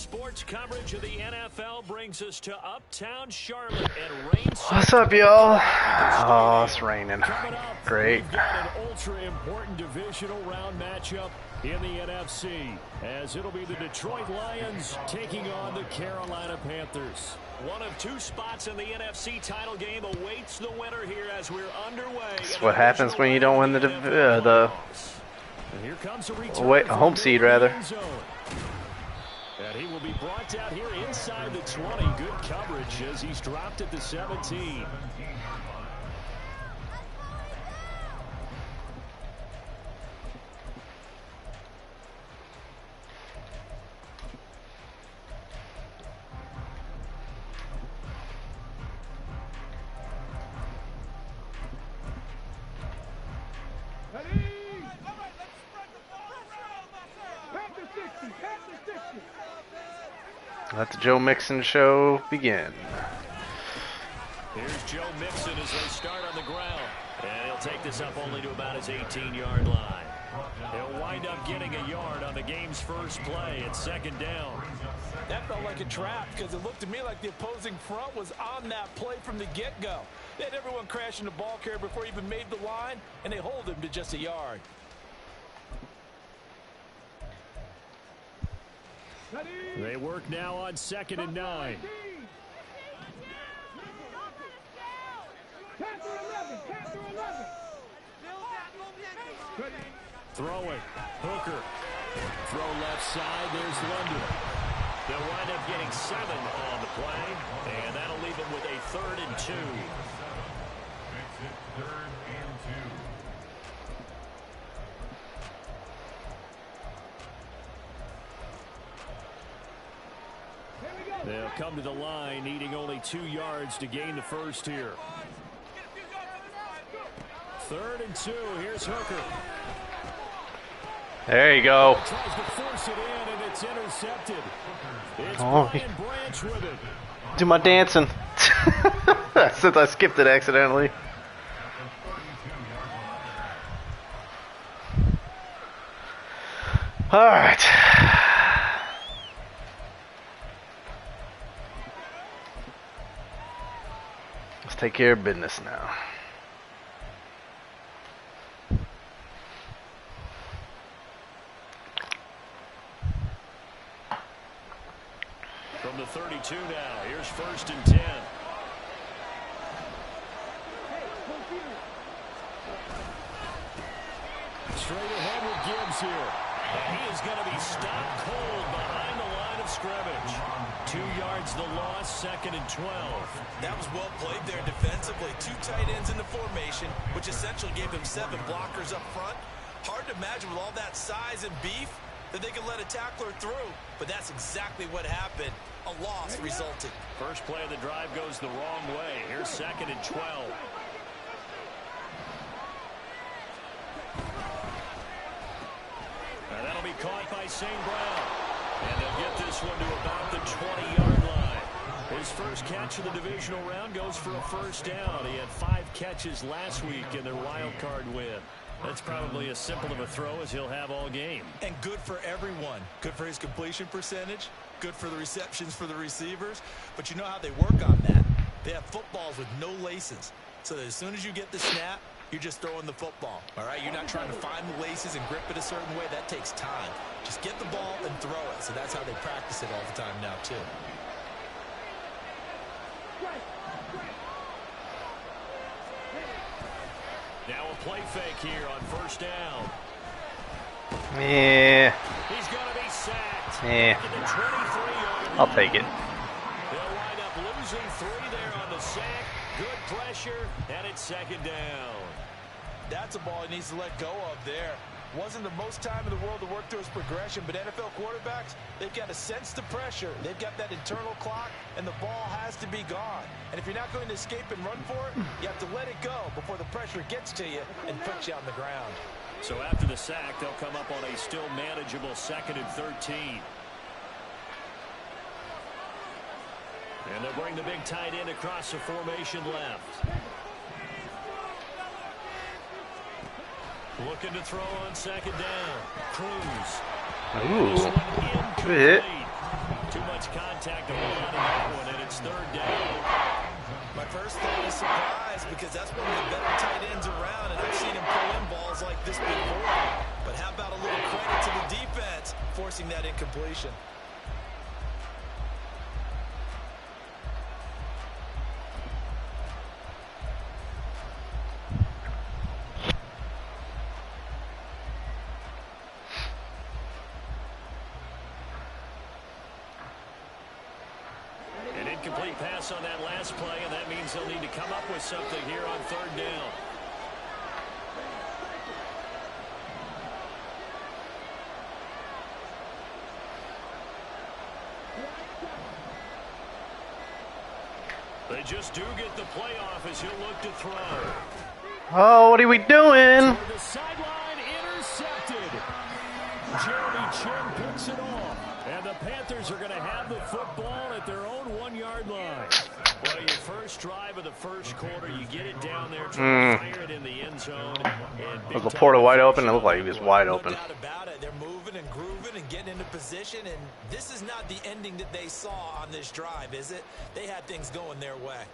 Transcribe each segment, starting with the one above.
Sports coverage of the NFL brings us to Uptown Charlotte and rain. What's up, y'all? Oh, it's raining. Great. We've got an ultra-important divisional round matchup in the NFC, as it'll be the Detroit Lions taking on the Carolina Panthers. One of two spots in the NFC title game awaits the winner here as we're underway. That's what happens when you don't win the here comes a home seed, rather. And he will be brought down here inside the 20. Good coverage as he's dropped at the 17. Let the Joe Mixon show begin. Here's Joe Mixon as they start on the ground. And he'll take this up only to about his 18-yard line. He'll wind up getting a yard on the game's first play at second down. That felt like a trap because it looked to me like the opposing front was on that play from the get-go. They had everyone crashing the ball carrier before he even made the line, and they hold him to just a yard. They work now on 2nd and 9. Throwing. Hooker. Throw left side. There's London. They'll wind up getting 7 on the play, and that'll leave them with a 3rd and 2. They'll come to the line, needing only 2 yards to gain the first here. 3rd and 2. Here's Hooker. There you go. Tries to force it in, and it's intercepted. It's Oh, Brian Branch with it. do my dancing. Since I skipped it accidentally. All right. Let's take care of business now. From the 32 now, here's 1st and 10. Straight ahead with Gibbs here. And he is going to be stopped cold behind the line of scrimmage. 2 yards the loss, 2nd and 12. That was well played there defensively. 2 tight ends in the formation, which essentially gave them 7 blockers up front. Hard to imagine with all that size and beef that they could let a tackler through, but that's exactly what happened. A loss resulted. First play of the drive goes the wrong way. Here's 2nd and 12. And that'll be caught by St. Brown. And they'll get this one to about the 20-yard line. His first catch of the divisional round goes for a first down. He had 5 catches last week in their wild card win. That's probably as simple of a throw as he'll have all game. And good for everyone. Good for his completion percentage. Good for the receptions for the receivers. But you know how they work on that. They have footballs with no laces. So that as soon as you get the snap, you're just throwing the football. All right? You're not trying to find the laces and grip it a certain way. That takes time. Just get the ball and throw it. So that's how they practice it all the time now, too. Now a play fake here on 1st down. Yeah. He's going to be sacked. Yeah. I'll take it. They'll wind up losing 3 there on the sack. Good pressure, and it's 2nd down. That's a ball he needs to let go of there. Wasn't the most time in the world to work through his progression, but NFL quarterbacks, they've got to sense the pressure. They've got that internal clock, and the ball has to be gone. And if you're not going to escape and run for it, you have to let it go before the pressure gets to you and puts you on the ground. So after the sack, they'll come up on a still manageable 2nd and 13. And they'll bring the big tight end across the formation left. Looking to throw on 2nd down. Cruz. Ooh. Good hit. To gets contact on that one, and it's third down. My first thought is surprise because that's one of the better tight ends around, and I've seen him pull in balls like this before. But how about a little credit to the defense forcing that incompletion? Complete pass on that last play, and that means they'll need to come up with something here on third down. They just do get the playoff as he'll look to throw. Oh, what are we doing? The sideline intercepted. Jeremy Chin picks it off. And the Panthers are going to have the football at their own 1-yard line. Well, your first drive of the first quarter, you get it down there, try to fire it in the end zone. Was Laporta wide open? It looked like he was wide open. No doubt about it. They're moving and grooving and getting into position, and this is not the ending that they saw on this drive, is it? They had things going their way.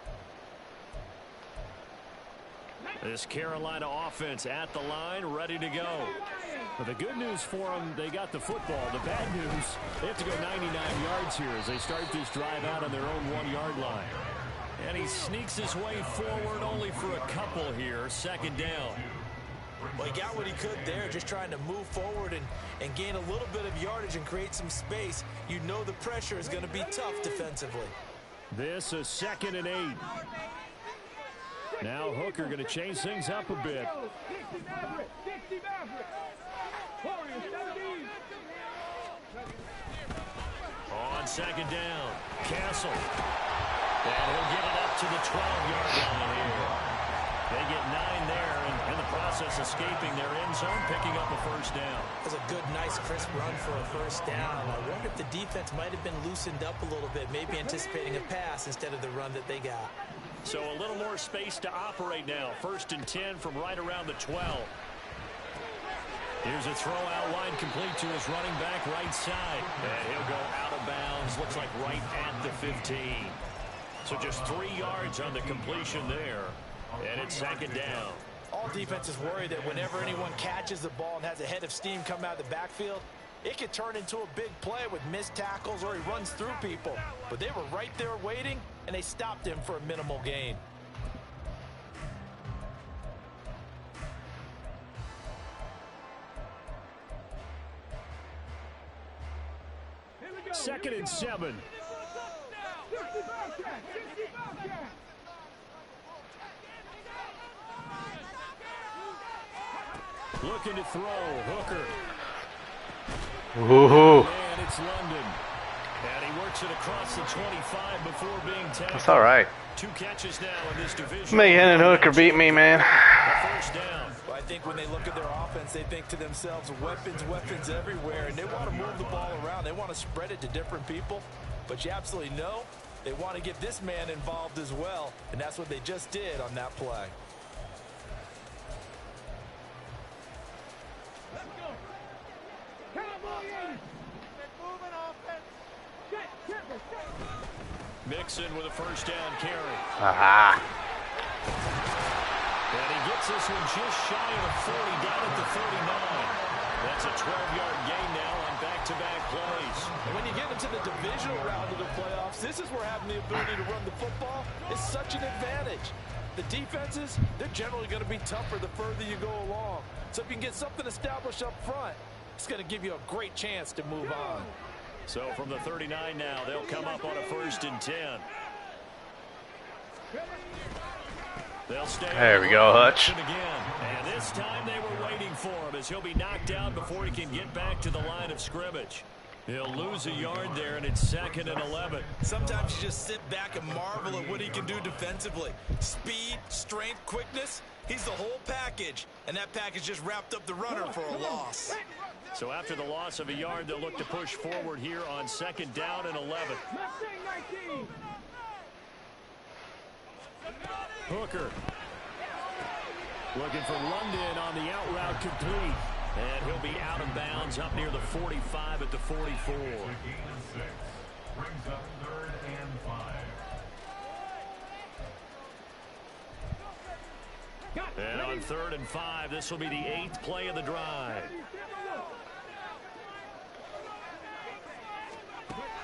This Carolina offense at the line, ready to go. But the good news for them, they got the football. The bad news, they have to go 99 yards here as they start this drive out on their own 1-yard line. And he sneaks his way forward only for a couple here, second down. Well, he got what he could there, just trying to move forward and gain a little bit of yardage and create some space. You know the pressure is going to be tough defensively. This is 2nd and 8. Now Hooker going to change things up a bit. On second down, Castle. And he'll get it up to the 12-yard line here. They get 9 there, and in the process escaping their end zone, picking up a first down. That's a good, nice, crisp run for a first down. I wonder if the defense might have been loosened up a little bit, maybe anticipating a pass instead of the run that they got. So a little more space to operate now. 1st and 10 from right around the 12. Here's a throw out wide complete to his running back right side. And he'll go out of bounds. Looks like right at the 15. So just 3 yards on the completion there. And it's 2nd down. All defenses worry that whenever anyone catches the ball and has a head of steam come out of the backfield, it could turn into a big play with missed tackles or he runs through people. But they were right there waiting, and they stopped him for a minimal gain. Second and 7. Looking to throw. Hooker. Ooh. And it's London. And he works it across the 25 before being tackled. That's all right. 2 catches now in this division. Mayhem and Hooker beat me, man. First down. Well, I think when they look at their offense, they think to themselves, weapons, weapons everywhere, and they want to move the ball around. They want to spread it to different people. But you absolutely know they want to get this man involved as well, and that's what they just did on that play. Mixon with a first down carry. Aha. And he gets this one just shy of the 40 down at the 39. That's a 12-yard gain now on back-to-back plays. And when you get into the divisional round of the playoffs, this is where having the ability to run the football is such an advantage. The defenses, they're generally going to be tougher the further you go along. So if you can get something established up front, it's going to give you a great chance to move on. So from the 39 now, they'll come up on a 1st and 10. They'll stay. There we go, Hutch. Again. And this time they were waiting for him as he'll be knocked down before he can get back to the line of scrimmage. He'll lose a yard there, and it's 2nd and 11. Sometimes you just sit back and marvel at what he can do defensively. Speed, strength, quickness. He's the whole package, and that package just wrapped up the runner for a loss. So after the loss of a yard, they'll look to push forward here on 2nd down and 11. Hooker looking for London on the out route complete. And he'll be out of bounds up near the 45 at the 44. And on 3rd and 5, this will be the 8th play of the drive.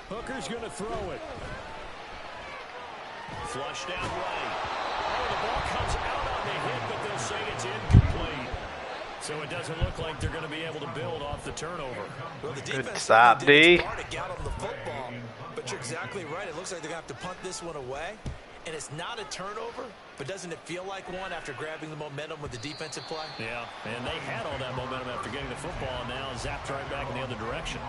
Hooker's going to throw it. Flushed out right. Oh, the ball comes out on the hit, but they'll say it's incomplete. So it doesn't look like they're going to be able to build off the turnover. Well, the Good defense stop, D. to get on the football, but you're exactly right. It looks like they're going to have to punt this one away. And it's not a turnover, but doesn't it feel like one after grabbing the momentum with the defensive play? Yeah, and they had all that momentum after getting the football, and now zapped right back in the other direction.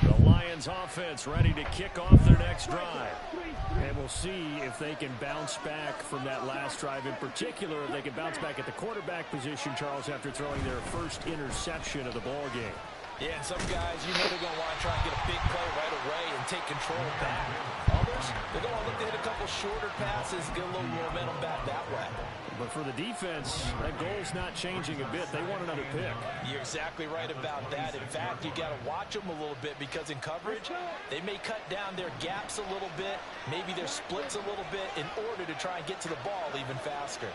The Lions offense ready to kick off their next drive. And we'll see if they can bounce back from that last drive. In particular, if they can bounce back at the quarterback position, Charles, after throwing their first interception of the ball game. Yeah, and some guys, you know they're going to want to try and get a big play right away and take control back. Others, they're going to look to hit a couple shorter passes, get a little momentum back that way. But for the defense, that goal's not changing a bit. They want another pick. You're exactly right about that. In fact, you got to watch them a little bit because in coverage, they may cut down their gaps a little bit, maybe their splits a little bit in order to try and get to the ball even faster.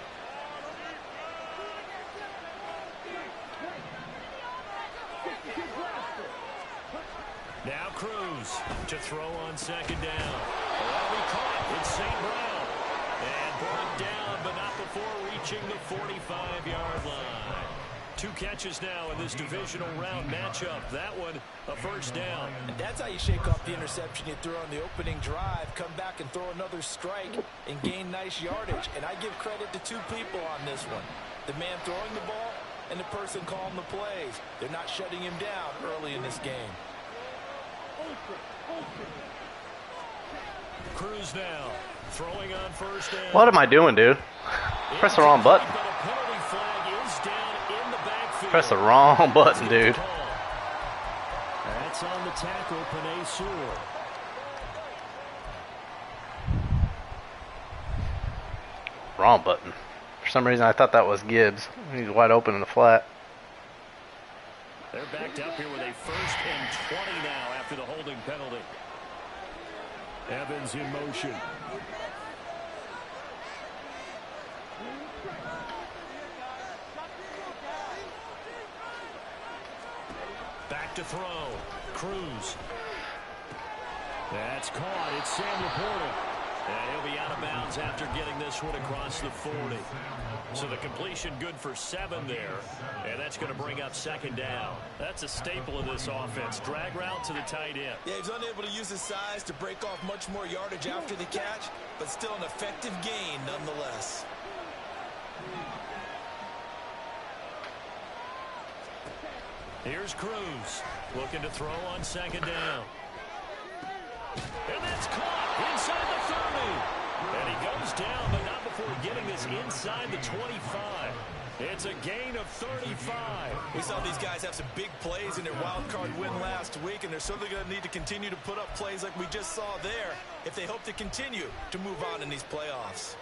Now Cruz to throw on 2nd down. That'll be caught. It's St. Brown. And brought down, but not before reaching the 45-yard line. 2 catches now in this divisional round matchup. That one, a first down. And that's how you shake off the interception you threw on the opening drive. Come back and throw another strike and gain nice yardage. And I give credit to 2 people on this one. The man throwing the ball and the person calling the plays. They're not shutting him down early in this game. Cruz now throwing on 1st down. What am I doing, dude? Press the wrong button. Press the wrong button, dude. That's on the tackle, Panay Sewell. Wrong button. For some reason, I thought that was Gibbs. He's wide open in the flat. They're backed up here with a 1st and 20 now after the holding penalty. Evans in motion. Back to throw. Cruz. That's caught. It's Sam Laporta. And he'll be out of bounds after getting this one across the 40. So the completion good for 7 there. And that's going to bring up 2nd down. That's a staple of this offense. Drag route to the tight end. Yeah, he's unable to use his size to break off much more yardage after the catch, but still an effective gain nonetheless. Here's Cruz looking to throw on 2nd down. And that's caught inside the 30. And he goes down, but not before getting this inside the 25. It's a gain of 35. We saw these guys have some big plays in their wild card win last week, and they're certainly going to need to continue to put up plays like we just saw there if they hope to continue to move on in these playoffs.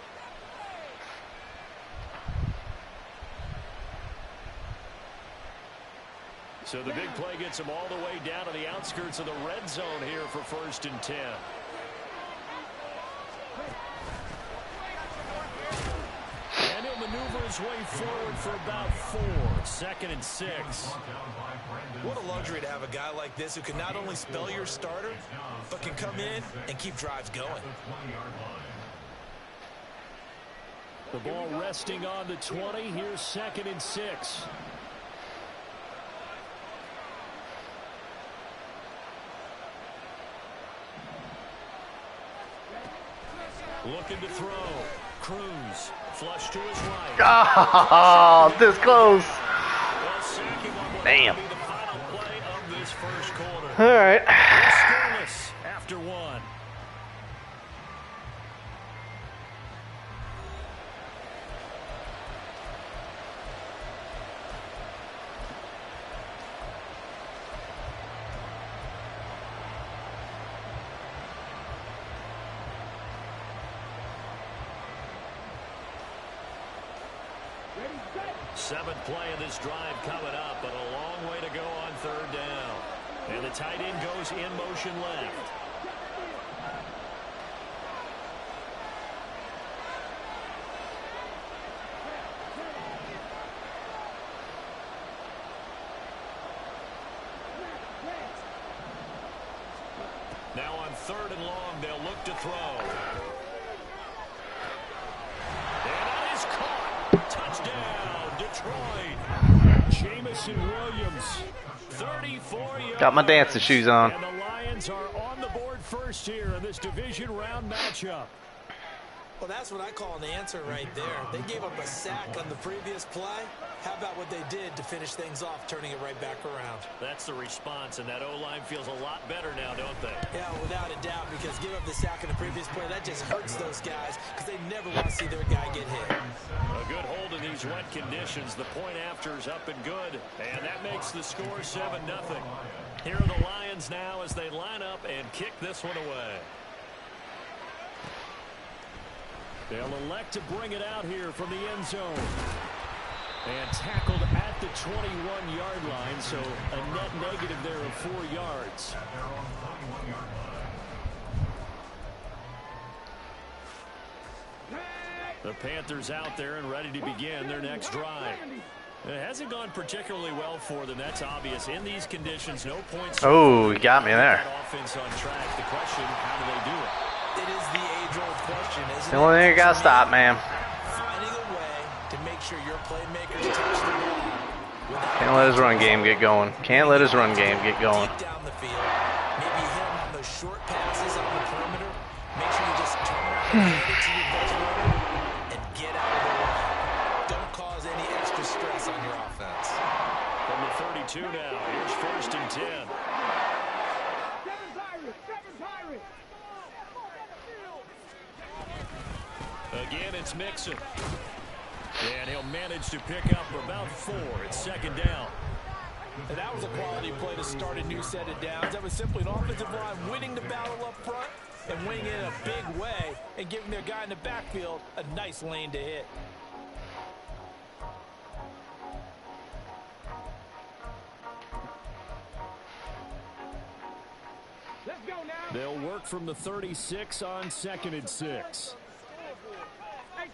So the big play gets him all the way down to the outskirts of the red zone here for 1st and 10. And he'll maneuver his way forward for about 4. 2nd and 6. What a luxury to have a guy like this who can not only spell your starter, but can come in and keep drives going. The ball resting on the 20. Here's 2nd and 6. Looking to throw. Cruz. Flush to his right. Oh, this close. Damn. All right. Scoreless after 1. Seventh play of this drive coming up, but a long way to go on third down. And the tight end goes in motion left. Now on third and long, they'll look to throw. And that is caught. Touchdown, Detroit. Jamison Williams, 34 yards. Got my dancing shoes on. And the Lions are on the board first here in this division round matchup. Well, that's what I call an answer right there. They gave up a sack on the previous play. How about what they did to finish things off, turning it right back around? That's the response, and that O-line feels a lot better now, don't they? Yeah, without a doubt, because give up the sack on the previous play, that just hurts those guys because they never want to see their guy get hit. A good hold in these wet conditions. The point after is up and good, and that makes the score 7-0. Here are the Lions now as they line up and kick this one away. They'll elect to bring it out here from the end zone. And tackled at the 21-yard line, so a net negative there of 4 yards. The Panthers out there and ready to begin their next drive. It hasn't gone particularly well for them. That's obvious. In these conditions, no points. Oh, you got me there. That offense on track. The question, how do they do it? It is the age-old question, isn't it? The only thing you got to stop, man. Finding a way to make sure your playmakers touch the ball. Can't let his run game get going. Can't let his run game get going. Deep down the field. Maybe hit him on those short passes on the perimeter. Make sure you just turn around and hand it to your best runner and get out of the way. Don't cause any extra stress on your offense. From the 32 now, here's first and 10. Again, it's Mixon. And he'll manage to pick up about 4. It's second down. And that was a quality play to start a new set of downs. That was simply an offensive line winning the battle up front and winning it in a big way and giving their guy in the backfield a nice lane to hit. Let's go now. They'll work from the 36 on second and 6.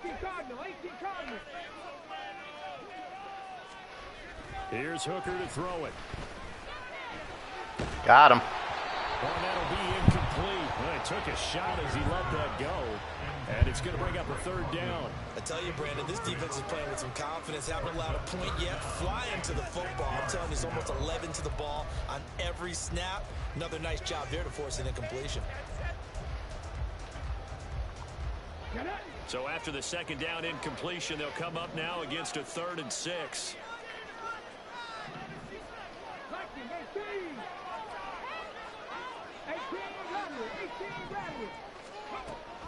18 Cardinal, 18 Cardinal. Here's Hooker to throw it. Got him. Well, that'll be incomplete. Well, he took a shot as he let that go. And it's going to bring up a third down. I tell you, Brandon, this defense is playing with some confidence. Haven't allowed a point yet. Flying to the football. I'm telling you, he's almost 11 to the ball on every snap. Another nice job there to force an incompletion. So after the second down incompletion, they'll come up now against a 3rd and 6.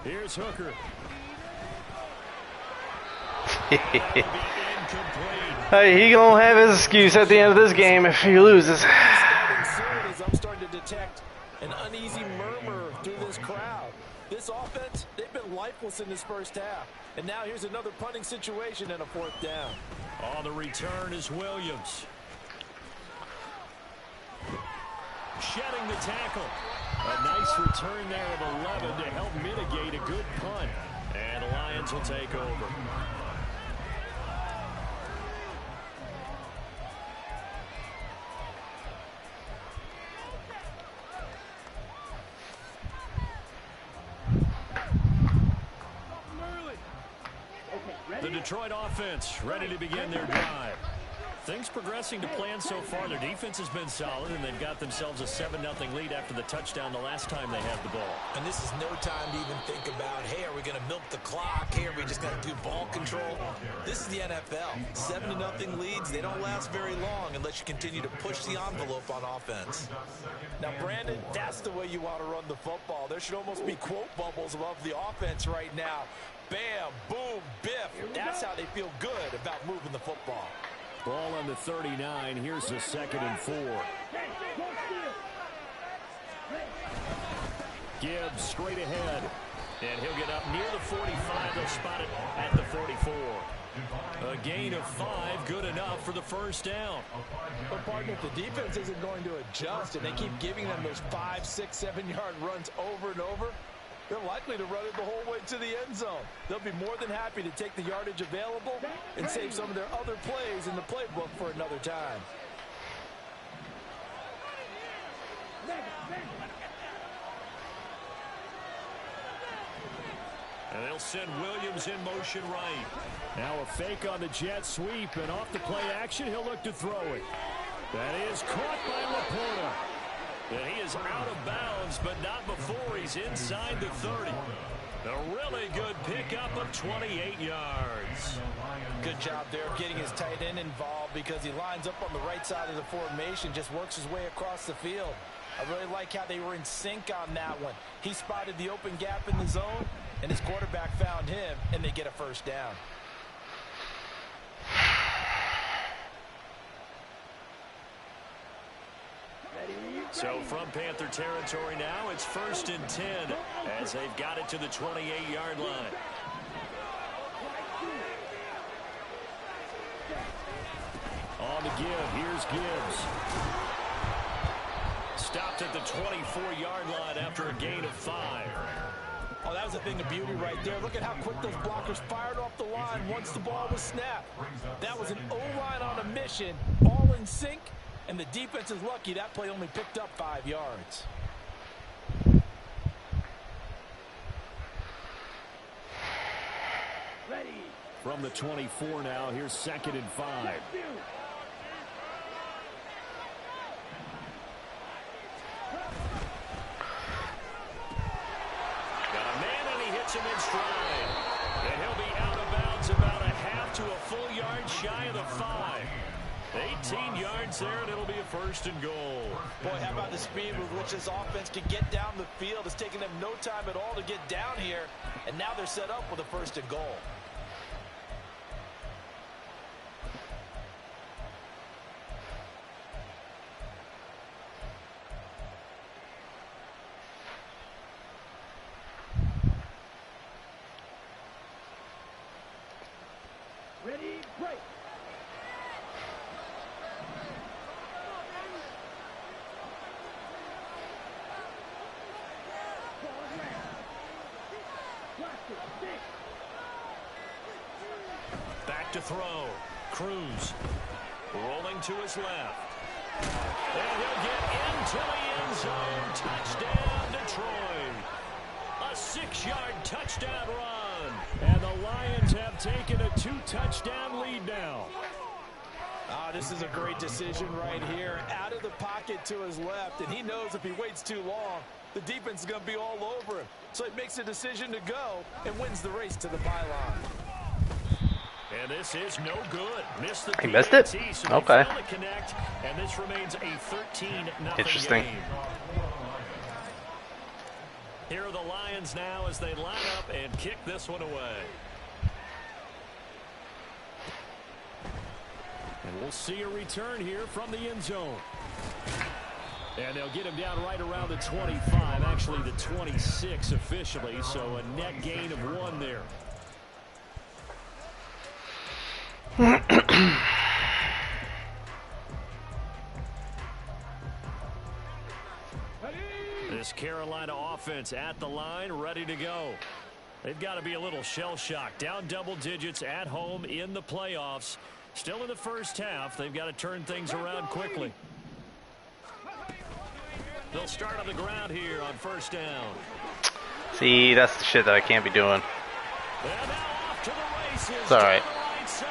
Here's Hooker. Hey, he gonna have his excuse at the end of this game if he loses. I'm starting to detect an uneasy murmur through this crowd. This offense, they've been lifeless in this first half. And now here's another punting situation and a 4th down. On the return is Williams. Shedding the tackle. A nice return there of 11 to help mitigate a good punt. And the Lions will take over. The Detroit offense ready to begin their drive. Things progressing to plan so far. Their defense has been solid, and they've got themselves a 7-0 lead after the touchdown the last time they had the ball. And this is no time to even think about, hey, are we going to milk the clock? Hey, are we just going to do ball control? This is the NFL. 7-0 leads, they don't last very long unless you continue to push the envelope on offense. Now, Brandon, that's the way you want to run the football. There should almost be quote bubbles above the offense right now. Bam, boom, biff. That's how they feel good about moving the football. Ball on the 39. Here's the 2nd and 4. Gibbs straight ahead. And he'll get up near the 45. They'll spot it at the 44. A gain of 5, good enough for the first down. But partner, if the defense isn't going to adjust and they keep giving them those 5, 6, 7-yard runs over and over, they're likely to run it the whole way to the end zone. They'll be more than happy to take the yardage available and save some of their other plays in the playbook for another time. And they'll send Williams in motion right. Now a fake on the jet sweep, and off the play action, he'll look to throw it. That is caught by Laporta. And he is out of bounds, but not before he's inside the 30. A really good pickup of 28 yards. Good job there getting his tight end involved because he lines up on the right side of the formation, just works his way across the field. I really like how they were in sync on that one. He spotted the open gap in the zone, and his quarterback found him, and they get a first down. So from Panther territory now, it's 1st and 10 as they've got it to the 28-yard line. On the give, here's Gibbs. Stopped at the 24-yard line after a gain of 5. Oh, that was a thing of beauty right there. Look at how quick those blockers fired off the line once the ball was snapped. That was an O-line on a mission, all in sync, and the defense is lucky that play only picked up 5 yards. From the 24 now, here's 2nd and 5. Him in stride, and he'll be out of bounds about a half to a full yard shy of the 5. 18 yards there, and it'll be a 1st and goal. Boy, how about the speed with which this offense can get down the field? It's taken them no time at all to get down here, and now they're set up with a 1st and goal. Ready, break. Back to throw. Cruz rolling to his left. And he'll get into the end zone. Touchdown, Detroit. A 6-yard touchdown run. And the Lions have taken a 2-touchdown lead now. This is a great decision right here. Out of the pocket to his left, and he knows if he waits too long, the defense is going to be all over him. So he makes a decision to go and wins the race to the pylon. And this is no good. Missed the He missed it? so okay. Connect, and this remains a 13-0 Interesting. game. Here are the Lions now as they line up and kick this one away. And we'll see a return here from the end zone. And they'll get him down right around the 25, actually the 26 officially, so a net gain of 1 there. This Carolina offense at the line, ready to go. They've got to be a little shell-shocked. Down double digits at home in the playoffs. Still in the first half. They've got to turn things around quickly. They'll start on the ground here on 1st down. See, that's the shit that I can't be doing. And now off to the races. It's all right. To the right side.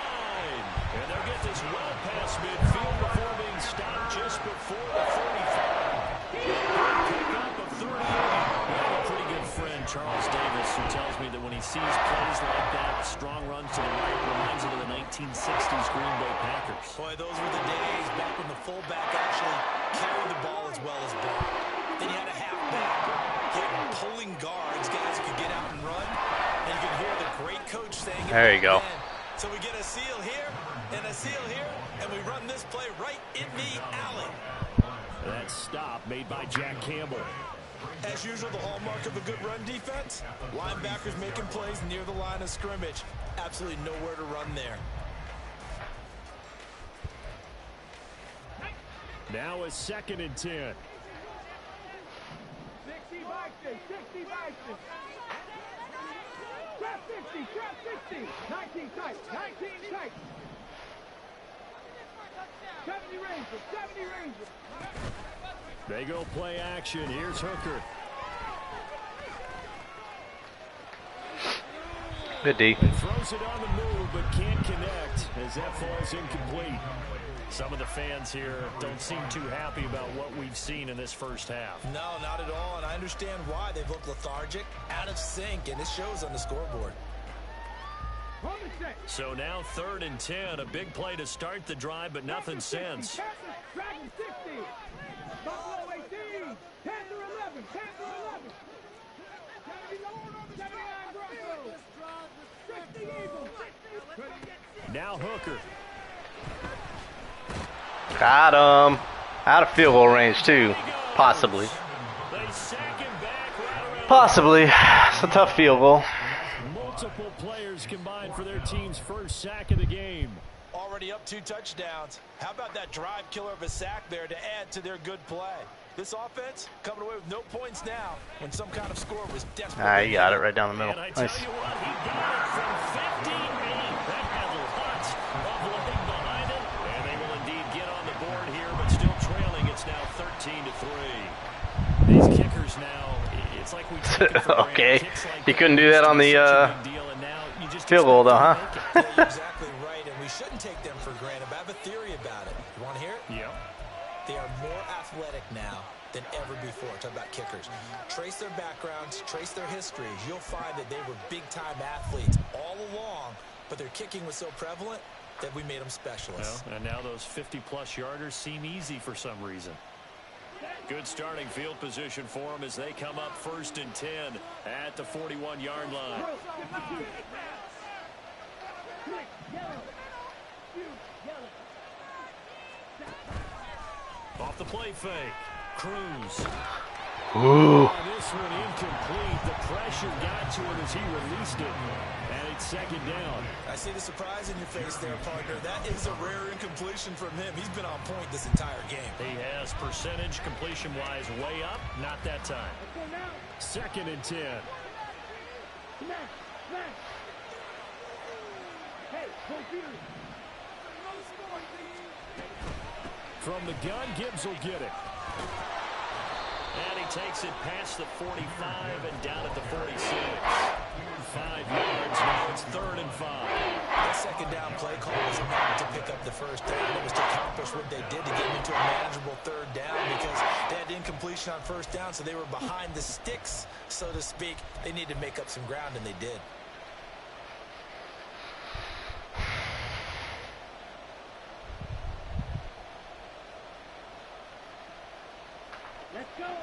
And they'll get this well past midfield before being stopped just before the 35. Pick up of 38. I have a pretty good friend, Charles Davis, who tells me that when he sees plays like that, strong runs to the right, reminds him of the 1960s Green Bay Packers. Boy, those were the days back when the fullback actually carried the ball as well as Bill. Then you had a halfback. He had pulling guards, guys who could get out and run. And you could hear the great coach saying, there you go. So we get a seal here and a seal here, and we run this play right in the alley. That stop made by Jack Campbell. As usual, the hallmark of a good run defense, linebackers making plays near the line of scrimmage. Absolutely nowhere to run there. Now a 2nd and 10. 60 boxes, 60 boxes. Trap 60, trap 60. 19 tight, 19 tight. 70 Rangers, 70 Rangers. They go play action. Here's Hooker. Good D. He throws it on the move, but can't connect as that falls incomplete. Some of the fans here don't seem too happy about what we've seen in this first half. No, not at all, and I understand why. They've looked lethargic, out of sync, and it shows on the scoreboard. So now 3rd and 10, a big play to start the drive, but nothing since. Dragon 60. Buffalo 18. Panther 11. Panther 11. 79 Broncos. 60 Eagles. Now Hooker. Got him. Out of field goal range, too. Possibly. They sack him back right around. Possibly. It's a tough field goal. Multiple players combined for their team's first sack of the game. Already up 2 touchdowns. How about that drive killer of a sack there to add to their good play? This offense coming away with no points now when some kind of score was desperate. Ah, you got it right down the middle. And I tell Nice. you what, he got it from 58. That had lots of leg behind it. And they will indeed get on the board here, but still trailing. It's now 13-3. These kickers now, it's like we take it for granted. Okay. Kicks like He couldn't do that on the such a big deal, and now you just field goal, though, huh? Yeah, you're exactly right, and we shouldn't take them for granted. But I have a theory about it. You want to hear it? Yeah. They are more athletic now than ever before. Talk about kickers. Trace their backgrounds, trace their histories. You'll find that they were big-time athletes all along, but their kicking was so prevalent that we made them specialists. Well, and now those 50-plus yarders seem easy for some reason. Good starting field position for them as they come up 1st and 10 at the 41-yard line. Off the play fake. Cruz. Ooh. This one incomplete. The pressure got to it as he released it. And it's 2nd down. I see the surprise in your face there, partner. That is a rare incompletion from him. He's been on point this entire game. He has percentage completion-wise way up. Not that time. 2nd and 10. From the gun, Gibbs will get it. And he takes it past the 45 and down at the 46. 5 yards, now it's 3rd and 5. That 2nd down play call was not to pick up the 1st down. It was to accomplish what they did to get into a manageable 3rd down because they had incompletion on 1st down, so they were behind the sticks, so to speak. They needed to make up some ground, and they did.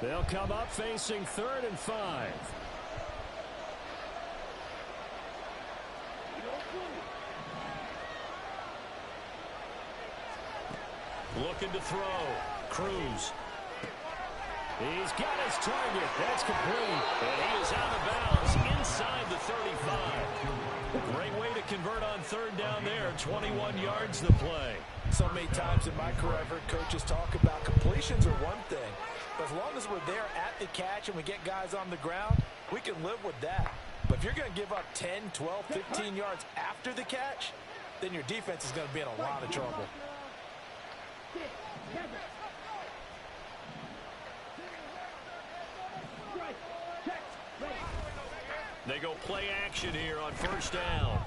They'll come up facing 3rd and 5. Looking to throw. Cruz. He's got his target. That's complete. And he is out of bounds inside the 35. Great way to convert on 3rd down there. 21 yards the play. So many times in my career, I've heard coaches talk about completions are one thing. But as long as we're there at the catch and we get guys on the ground, we can live with that. But if you're going to give up 10, 12, 15 yards after the catch, then your defense is going to be in a lot of trouble. They go play action here on 1st down.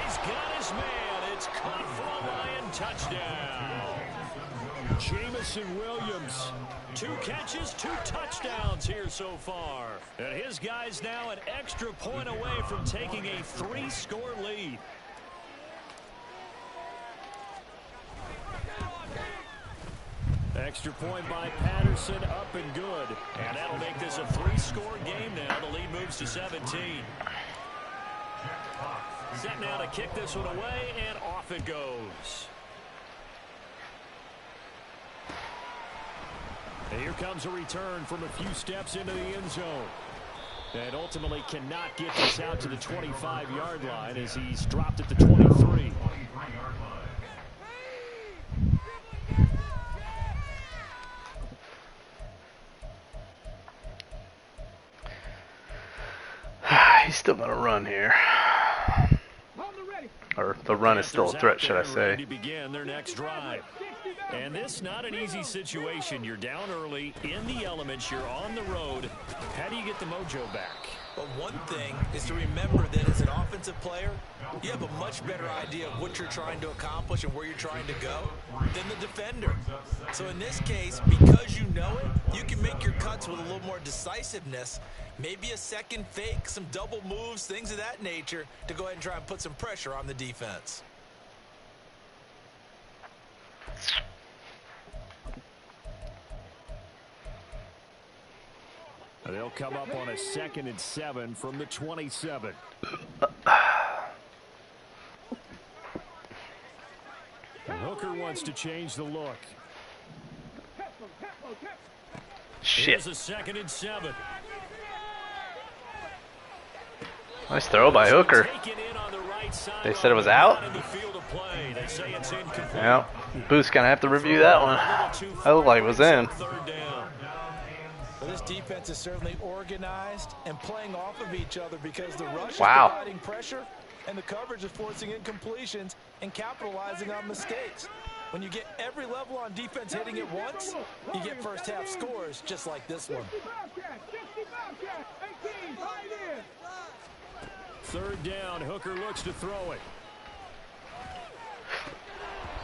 He's got his man. It's caught for a Lion touchdown. Jamison Williams, 2 catches, 2 touchdowns here so far. And his guy's now an extra point away from taking a 3-score lead. Extra point by Patterson, up and good. And that'll make this a 3-score game now. The lead moves to 17. Set now to kick this one away, and off it goes. And here comes a return from a few steps into the end zone. And ultimately cannot get this out to the 25-yard line as he's dropped at the 23. He's still going to run here. Or the run is still a threat, should I say. To begin their next drive. And this not an easy situation. You're down early, in the elements, you're on the road. How do you get the mojo back? But one thing is to remember that as an offensive player, you have a much better idea of what you're trying to accomplish and where you're trying to go than the defender. So in this case, because you know it, you can make your cuts with a little more decisiveness. Maybe a second fake, some double moves, things of that nature to go ahead and try and put some pressure on the defense. They'll come up on a 2nd and 7 from the 27. Hooker wants to change the look. Shit. Here's a 2nd and 7. Nice throw by Hooker. They said it was out? Yeah. Booth's going to have to review that one. That looked like it was in. Well, this defense is certainly organized and playing off of each other because the rush is providing pressure and the coverage is forcing incompletions and capitalizing on mistakes. When you get every level on defense hitting at once, you get first half scores just like this one. 3rd down, Hooker looks to throw it.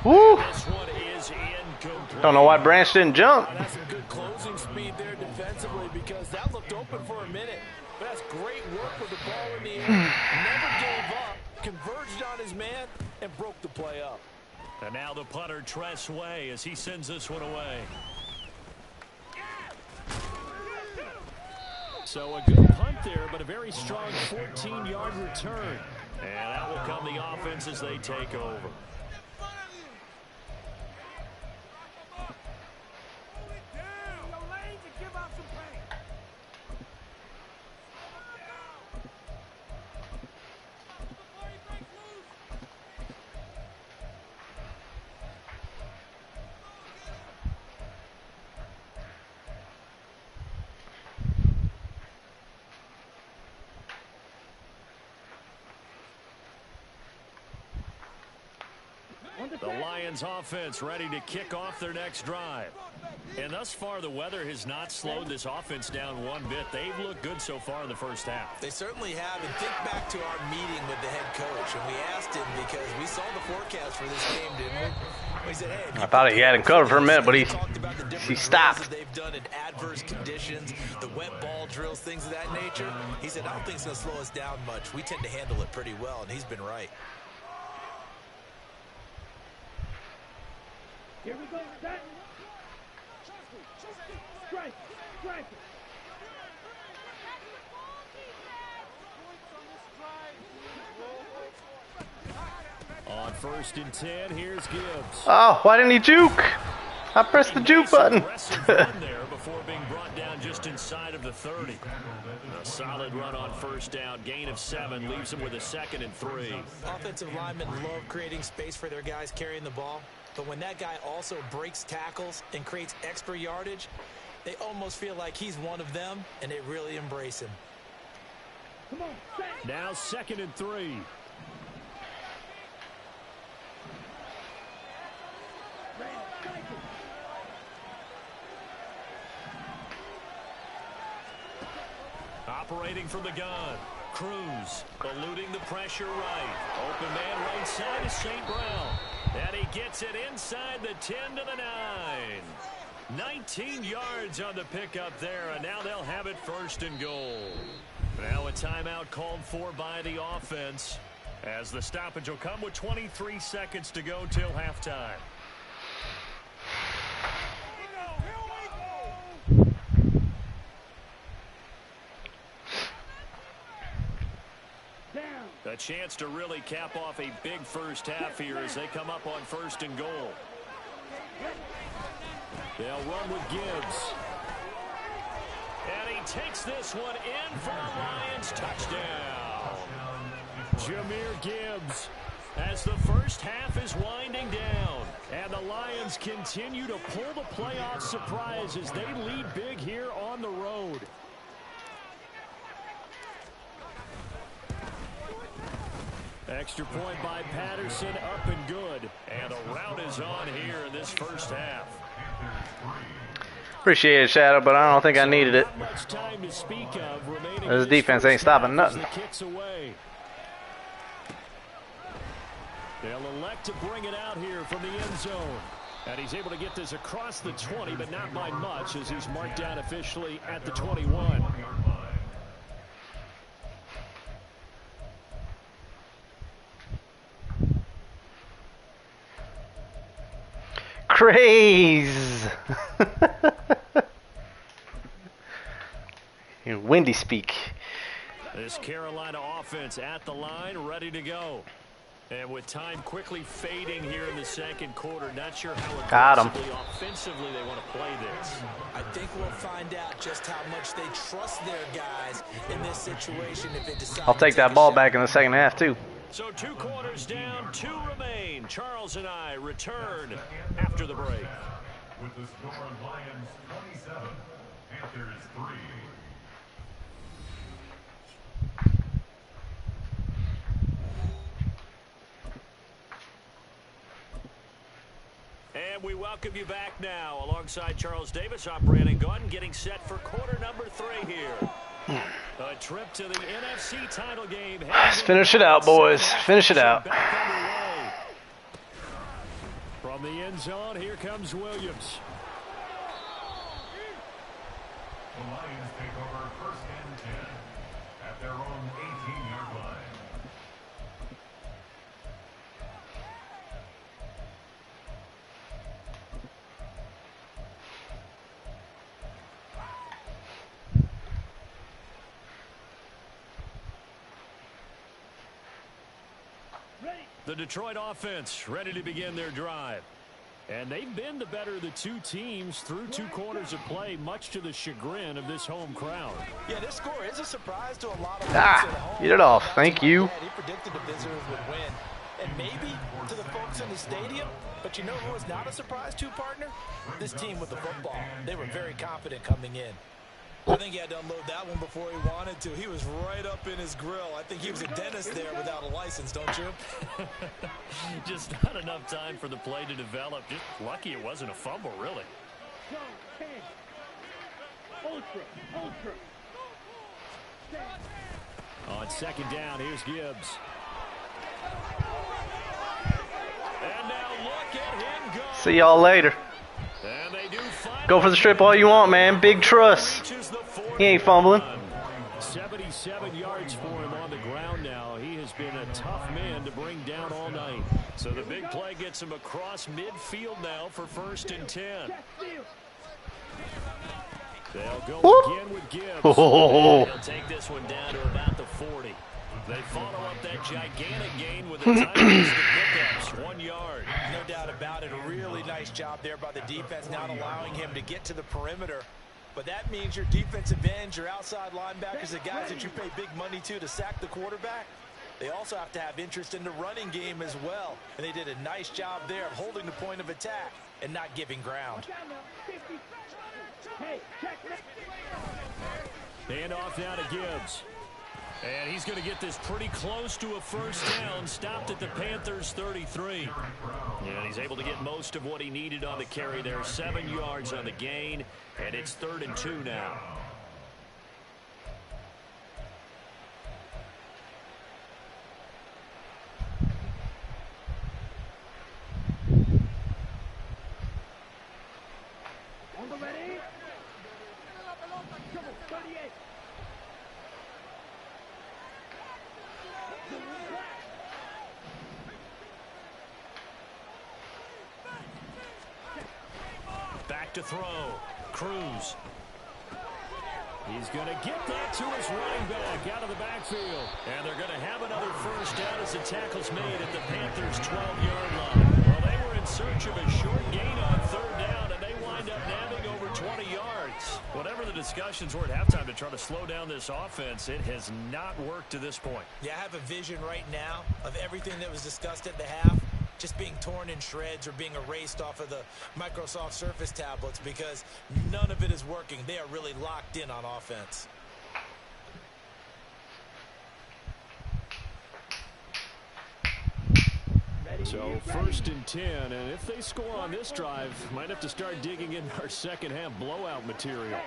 Woo! This one is incomplete. Don't know why Branch didn't jump. That's some good closing speed there defensively because that looked open for a minute. But that's great work with the ball in the air. Never gave up, converged on his man, and broke the play up. And now the punter, Tress Way, as he sends this one away. So a good punt there, but a very strong 14-yard return. And that will come the offense as they take over. The Lions offense ready to kick off their next drive. And thus far, the weather has not slowed this offense down one bit. They've looked good so far in the first half. They certainly have. And think back to our meeting with the head coach. And we asked him because we saw the forecast for this game, didn't we? We said, hey, I thought he had him covered for a minute, but he stopped. They've done in adverse conditions, the wet ball drills, things of that nature. He said, I don't think it's going to slow us down much. We tend to handle it pretty well, and he's been right. Here we go, set. Strike, strike. On 1st and 10, here's Gibbs. Oh, why didn't he juke? I pressed the juke button. there before being brought down just inside of the 30. A solid run on 1st down, gain of 7, leaves them with a 2nd and 3. Offensive linemen love creating space for their guys carrying the ball. But when that guy also breaks tackles and creates extra yardage, they almost feel like he's one of them, and they really embrace him. Come on, now 2nd and 3. Operating from the gun. Cruz eluding the pressure right. Open man right side is St. Brown. And he gets it inside the 10 to the 9. 19 yards on the pickup there, and now they'll have it 1st and goal. Now a timeout called for by the offense as the stoppage will come with 23 seconds to go till halftime. A chance to really cap off a big first half here as they come up on 1st and goal. They'll run with Gibbs. And he takes this one in for a Lions touchdown. Jahmyr Gibbs, as the first half is winding down. And the Lions continue to pull the playoff surprise as they lead big here on the road. Extra point by Patterson, up and good. And the rout is on here in this first half. Appreciate it, Shadow, but I don't think I needed it. Much time to speak of remaining. This defense ain't stopping nothing. They'll elect to bring it out here from the end zone. And he's able to get this across the 20, but not by much, as he's marked down officially at the 21. Craze. Windy speak. This Carolina offense at the line, ready to go. And with time quickly fading here in the second quarter, not sure how aggressively, offensively they want to play this. I think we'll find out just how much they trust their guys in this situation if they decide. I'll take that ball back in the second half, too. So 2 quarters down, 2 remain. Charles and I return after the break. With the score, Lions 27, Panthers 3. And we welcome you back now. Alongside Charles Davis, I'm Brandon Gaunt, getting set for quarter number 3 here. A trip to the NFC title game. Let's finish it out, boys. Finish it out. From the end zone, here comes Williams. The Lions take over 1st and 10 at their own 18-yard line. The Detroit offense ready to begin their drive. And they've been the better of the 2 teams through 2 quarters of play, much to the chagrin of this home crowd. Yeah, this score is a surprise to a lot of folks at home. Get it off. Thank you. He predicted the visitors would win. And maybe to the folks in the stadium, but you know who was not a surprise to, partner? This team with the football. They were very confident coming in. I think he had to unload that one before he wanted to. He was right up in his grill. I think he was a dentist there without a license, don't you? Just not enough time for the play to develop. Just lucky it wasn't a fumble, really. Ultra. On second down, here's Gibbs. And now look at him go. See y'all later. And they do go for the strip all you want, man. Big trust. He ain't fumbling. 77 yards for him on the ground now. He has been a tough man to bring down all night. So the big play gets him across midfield now for 1st and 10. They'll go again with Gibbs. He'll take this one down to about the 40. They follow up that gigantic gain with a time to pickups, 1 yard. No doubt about it. A really nice job there by the defense, not allowing him to get to the perimeter. But that means your defensive ends, your outside linebackers, the guys that you pay big money to sack the quarterback, they also have to have interest in the running game as well. And they did a nice job there of holding the point of attack and not giving ground. Hand off now to Gibbs. And he's going to get this pretty close to a 1st down, stopped at the Panthers 33. And he's able to get most of what he needed on the carry there. 7 yards on the gain, and it's 3rd and 2 now. Back to throw. Cruz. He's going to get that to his running back out of the backfield. And they're going to have another 1st down as the tackle's made at the Panthers' 12-yard line. Well, they were in search of a short gain on 3rd down, and they wind up now discussions were at halftime to try to slow down this offense. It has not worked to this point. Yeah, I have a vision right now of everything that was discussed at the half just being torn in shreds or being erased off of the Microsoft Surface tablets because none of it is working. They are really locked in on offense. So 1st and 10, and if they score on this drive, might have to start digging in our second half blowout material.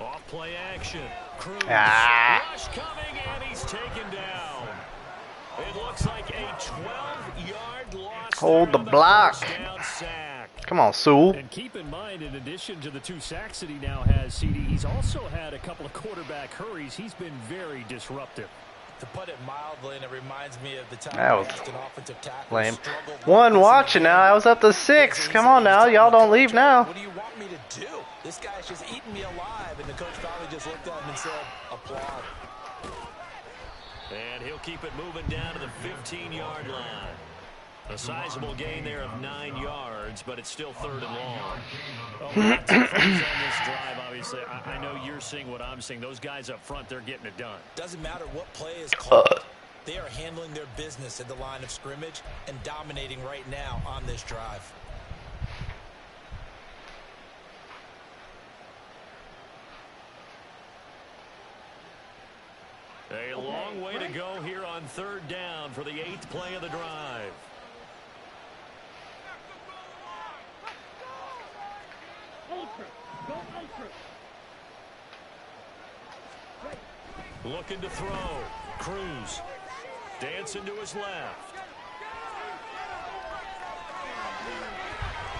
Off play action. Cruz. Rush coming, and he's taken down. It looks like a 12-yard loss. Hold the block. Come on, Sewell. And keep in mind, in addition to the 2 sacks that he now has, CD, he's also had a couple of quarterback hurries. He's been very disruptive. To put it mildly, and it reminds me of the time that was an offensive tackle lame. struggled with One watching now. I was up to 6. Come on now. Y'all don't leave now. What do you want me to do? This guy's just eating me alive. And the coach finally just looked at him and said, applaud. And he'll keep it moving down to the 15-yard line. A sizable gain there of 9 yards, but it's still 3rd and long. Lots of plays on this drive, obviously. I know you're seeing what I'm seeing. Those guys up front, they're getting it done. Doesn't matter what play is called. They are handling their business at the line of scrimmage and dominating right now on this drive. A long way to go here on 3rd down for the 8th play of the drive. Looking to throw. Cruz. Dancing to his left.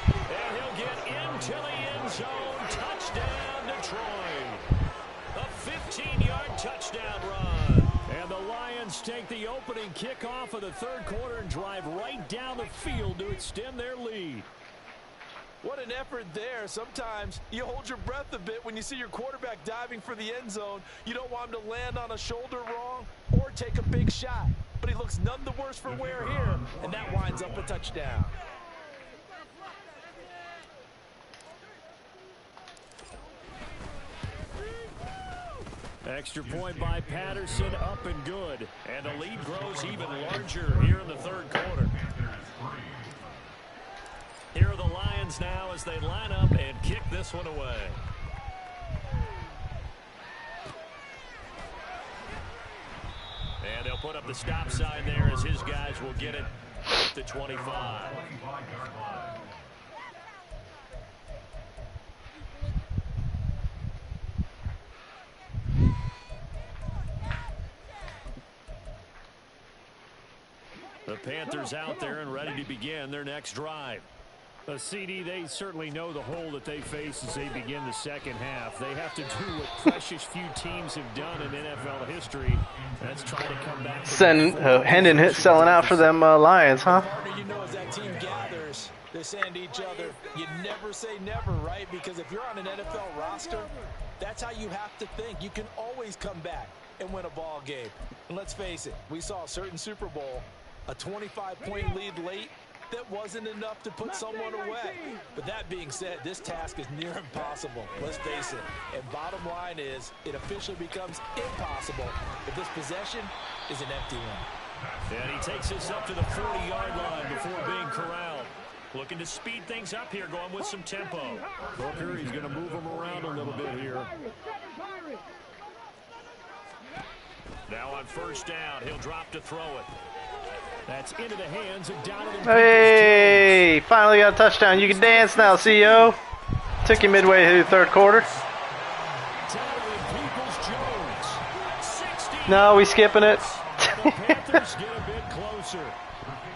And he'll get into the end zone. Touchdown, Detroit. A 15-yard touchdown run. And the Lions take the opening kickoff of the 3rd quarter and drive right down the field to extend their lead. What an effort there. Sometimes you hold your breath a bit when you see your quarterback diving for the end zone. You don't want him to land on a shoulder wrong or take a big shot. But he looks none the worse for wear here, and that winds up a touchdown. Extra point by Patterson, up and good. And the lead grows even larger here in the 3rd quarter. Here are the Lions now as they line up and kick this one away. And they'll put up the stop sign there as his guys will get it to 25. The Panthers out there and ready to begin their next drive. CD, they certainly know the hole that they face as they begin the second half. They have to do what precious few teams have done in NFL history. That's trying to come back. Hendon selling out for them Lions, huh? You know, as that team gathers, they're saying to each other, you never say never, right? Because if you're on an NFL roster, that's how you have to think. You can always come back and win a ball game. And let's face it, we saw a certain Super Bowl, a 25-point lead late. That wasn't enough to put someone away. But that being said, this task is near impossible. Let's face it. And bottom line is, it officially becomes impossible if this possession is an empty one. And he takes us up to the 40-yard line before being corralled. Looking to speed things up here, going with some tempo. Booker, he's going to move him around a little bit here. Now on 1st down, he'll drop to throw it. That's into the hands of Donovan. Hey, finally got a touchdown. You can dance now, CEO. Took you midway through the 3rd quarter. No, we skipping it. The Panthers get a bit closer.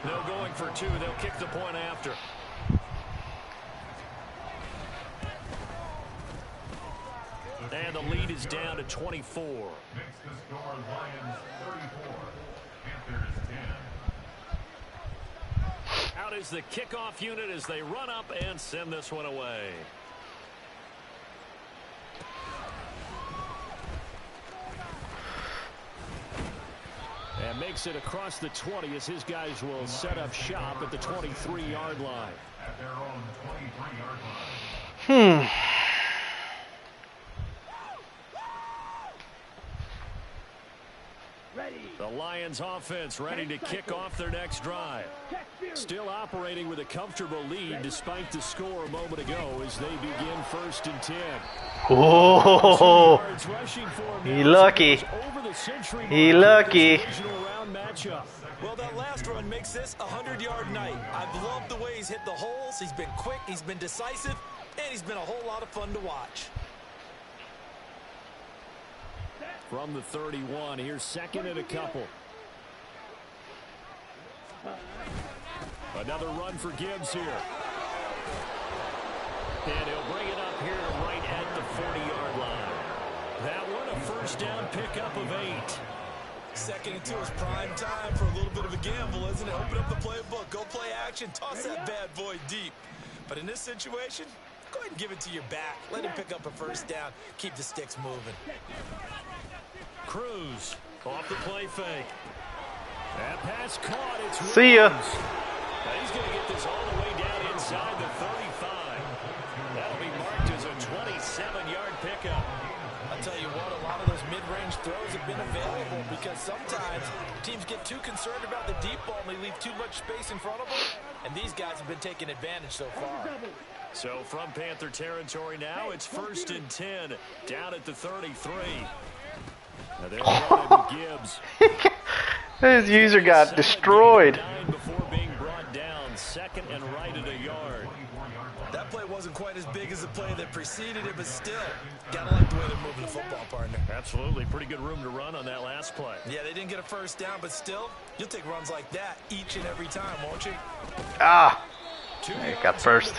They're going for 2. They'll kick the point after. And the lead is down to 24. Makes the score Lions 34, Panthers 10. Out is the kickoff unit as they run up and send this one away. And makes it across the 20 as his guys will set up shop at the 23-yard line. At their own 23-yard line. The Lions offense ready to kick off their next drive. Still operating with a comfortable lead despite the score a moment ago as they begin 1st and 10. Oh, he lucky. He lucky. Well, that last run makes this a 100-yard night. I've loved the way he's hit the holes. He's been quick, he's been decisive, and he's been a whole lot of fun to watch. From the 31, here's 2nd and a couple. Another run for Gibbs here. And he'll bring it up here right at the 40-yard line. That one, a 1st down pickup of 8. 2nd and 2 is prime time for a little bit of a gamble, isn't it? Open up the playbook, go play action, toss that bad boy deep. But in this situation, go ahead and give it to your back. Let him pick up a 1st down, keep the sticks moving. Cruz off the play fake. That pass caught. It's See ya. Now he's going to get this all the way down inside the 35. That'll be marked as a 27-yard pickup. I'll tell you what, a lot of those mid-range throws have been available because sometimes teams get too concerned about the deep ball and they leave too much space in front of them, and these guys have been taking advantage so far. So from Panther territory now, it's 1st and 10 down at the 33. Now they're running to Gibbs. His user got destroyed. Before being brought down, 2nd and right at a yard. That play wasn't quite as big as the play that preceded it, but still, gotta like the way they're moving the football, partner. Absolutely, pretty good room to run on that last play. Yeah, they didn't get a 1st down, but still, you'll take runs like that each and every time, won't you? Ah, they got 1st.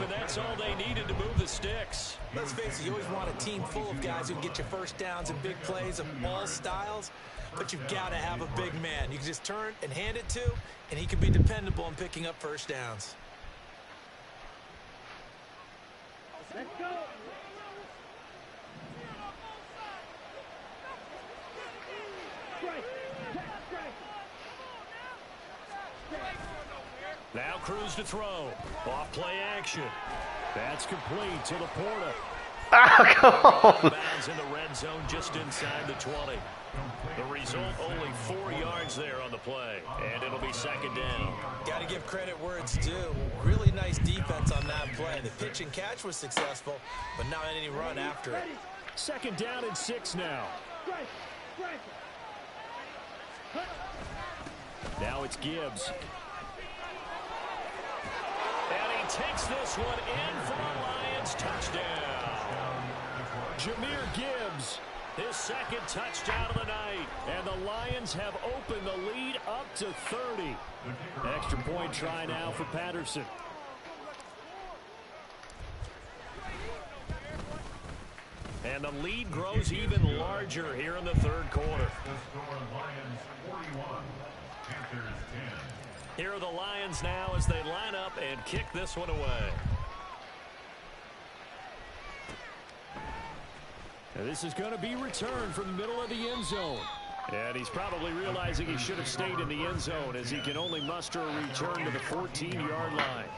And that's all they needed to move the sticks. Let's face it, you always want a team full of guys who can get you 1st downs and big plays of all styles, but you've got to have a big man you can just turn and hand it to, and he can be dependable in picking up 1st downs. Let's go. Now Cruz to throw. Off play action. That's complete to the Porta. Ah, come on. Bounds in the red zone just inside the 20. The result, only 4 yards there on the play. And it'll be 2nd down. Got to give credit where it's due. Really nice defense on that play. The pitch and catch was successful, but not any run after it. 2nd down and 6 now. Now it's Gibbs. And he takes this one in for a Lions touchdown. Jahmyr Gibbs, his 2nd touchdown of the night. And the Lions have opened the lead up to 30. Extra point try now for Patterson. And the lead grows even larger here in the 3rd quarter. Here are the Lions now as they line up and kick this one away. Now this is going to be returned from the middle of the end zone. And he's probably realizing he should have stayed in the end zone as he can only muster a return to the 14-yard line.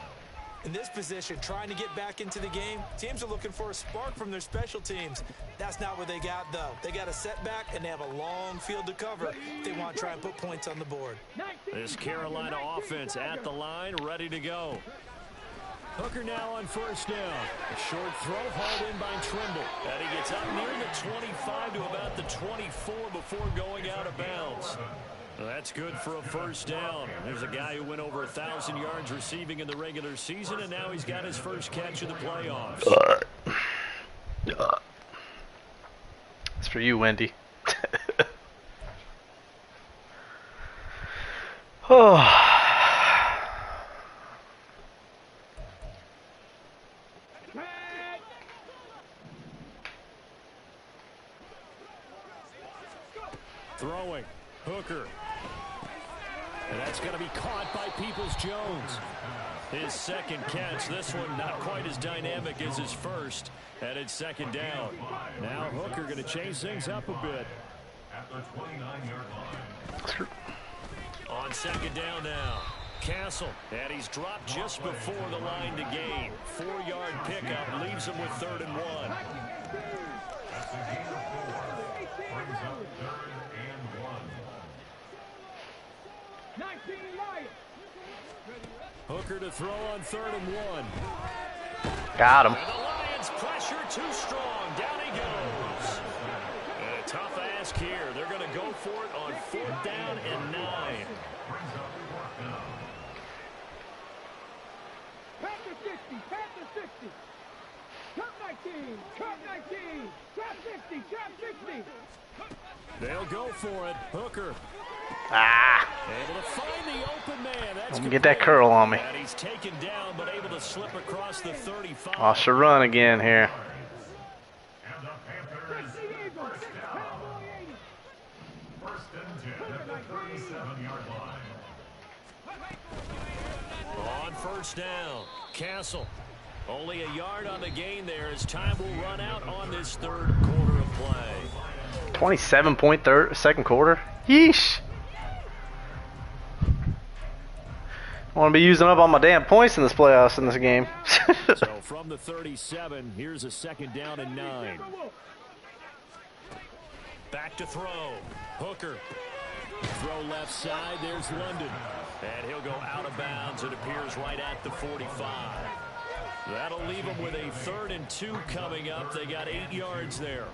In this position, trying to get back into the game, teams are looking for a spark from their special teams. That's not what they got, though. They got a setback, and they have a long field to cover if they want to try and put points on the board. This Carolina offense at the line, ready to go. Hooker now on 1st down. A short throw hauled in by Trimble. And he gets up near the 25 to about the 24 before going out of bounds. That's good for a 1st down. There's a guy who went over 1,000 yards receiving in the regular season, and now he's got his first catch of the playoffs. It's for you, Wendy. Oh. Throwing. Hooker. And that's going to be caught by Peoples-Jones. His 2nd catch. This one not quite as dynamic as his first. And it's 2nd down. Now Hooker going to change things up a bit. At the 29-yard line. On 2nd down now. Castle, and he's dropped just before the line to gain. 4-yard pickup leaves him with 3rd and 1. That's a gain of 4. Brings up 3rd and 1. 19 Lions. Hooker to throw on 3rd and 1. Got him. And the Lions pressure too strong. Down he goes. And a tough ask here. They're going to go for it on 4th down and 9. Brings up 4th down. Panther 60, Panther 60. Trap 19, Trap 19, Trap 60, Trap 60. They'll go for it. Hooker. Able to find the open man. That's Let me get that curl on me. And he's taken down, but able to slip across the 35. I should run again here. And the Panthers first down. 1st and 10 at the 37-yard line. On 1st down, Castle. Only a yard on the gain there as time will run out on this 3rd quarter of play. 27-point second quarter. Yeesh. I want to be using up all my damn points in this playoffs in this game. So from the 37, here's a 2nd down and 9. Back to throw. Hooker. Throw left side. There's London. And he'll go out of bounds. It appears right at the 45. That'll leave them with a 3rd and 2 coming up. They got 8 yards there.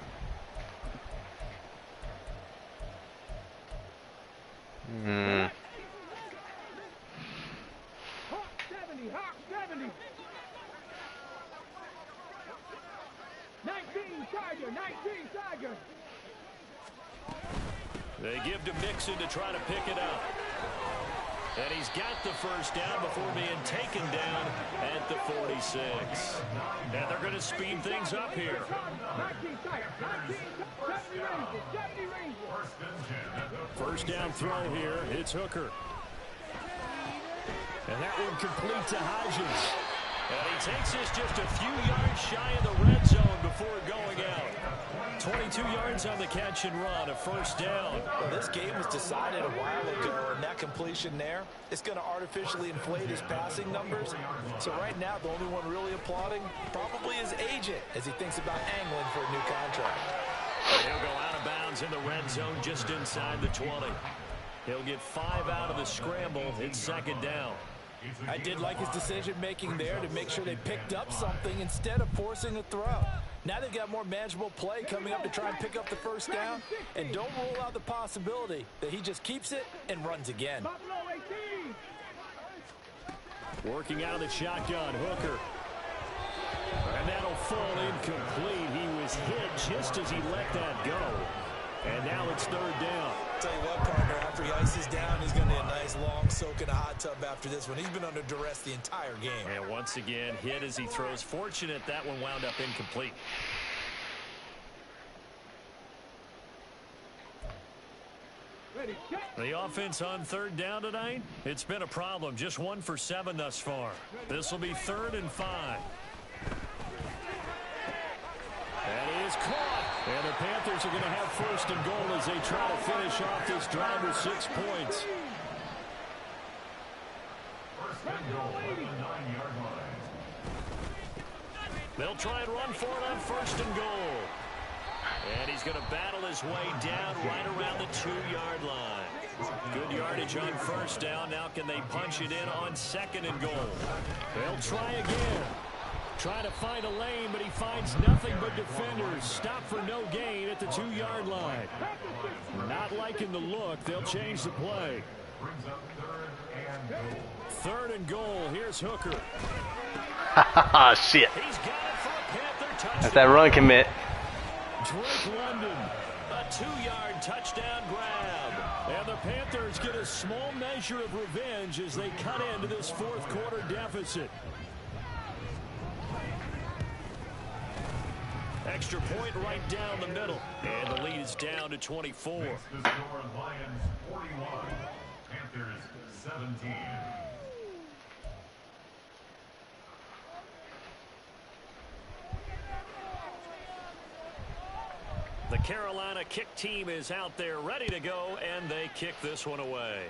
Hawk 70, Hawk 70. 19 Tiger, 19 Tiger. They give to Mixon to try to pick it up. And he's got the 1st down before being taken down at the 46. And they're going to speed things up here. 19 Tiger, 19 70 Rangers, 70 Rangers. 1st and 10 at the 1st down throw here. It's Hooker. And that one complete to Hodges. And he takes this just a few yards shy of the red zone before going out. 22 yards on the catch and run, a 1st down. Well, this game was decided a while ago, and that completion there, it's going to artificially inflate his passing numbers. So right now, the only one really applauding probably his agent as he thinks about angling for a new contract. He'll go out of bounds in the red zone just inside the 20. He'll get 5 out of the scramble. It's 2nd down. I did like his decision-making there to make sure they picked up something instead of forcing a throw. Now they've got more manageable play coming up to try and pick up the 1st down. And don't rule out the possibility that he just keeps it and runs again. Buffalo 18. Working out of the shotgun, Hooker. And that'll fall incomplete. He was hit just as he let that go. And now it's 3rd down. Tell you what, partner, after he ices down, he's going to need a nice long soak in a hot tub after this one. He's been under duress the entire game. And once again, hit as he throws. Fortunate that one wound up incomplete. Ready, check. The offense on 3rd down tonight, it's been a problem. Just 1 for 7 thus far. This will be 3rd and 5. And he is caught. And the Panthers are going to have 1st and goal as they try to finish off this drive with 6 points. 1st and goal at the 9-yard line. They'll try and run for it on 1st and goal. And he's going to battle his way down right around the 2-yard line. Good yardage on 1st down. Now can they punch it in on 2nd and goal? They'll try again. Trying to find a lane, but he finds nothing but defenders. Stop for no gain at the 2-yard line. Not liking the look. They'll change the play. Brings up 3rd and goal. 3rd and goal. Here's Hooker. Shit. He's got it for a Panther touchdown. That's that run commit. Drake London, a 2-yard touchdown grab. And the Panthers get a small measure of revenge as they cut into this 4th quarter deficit. Extra point right down the middle. And the lead is down to 24. Makes the score Lions 41, Panthers 17. The Carolina kick team is out there ready to go, and they kick this one away.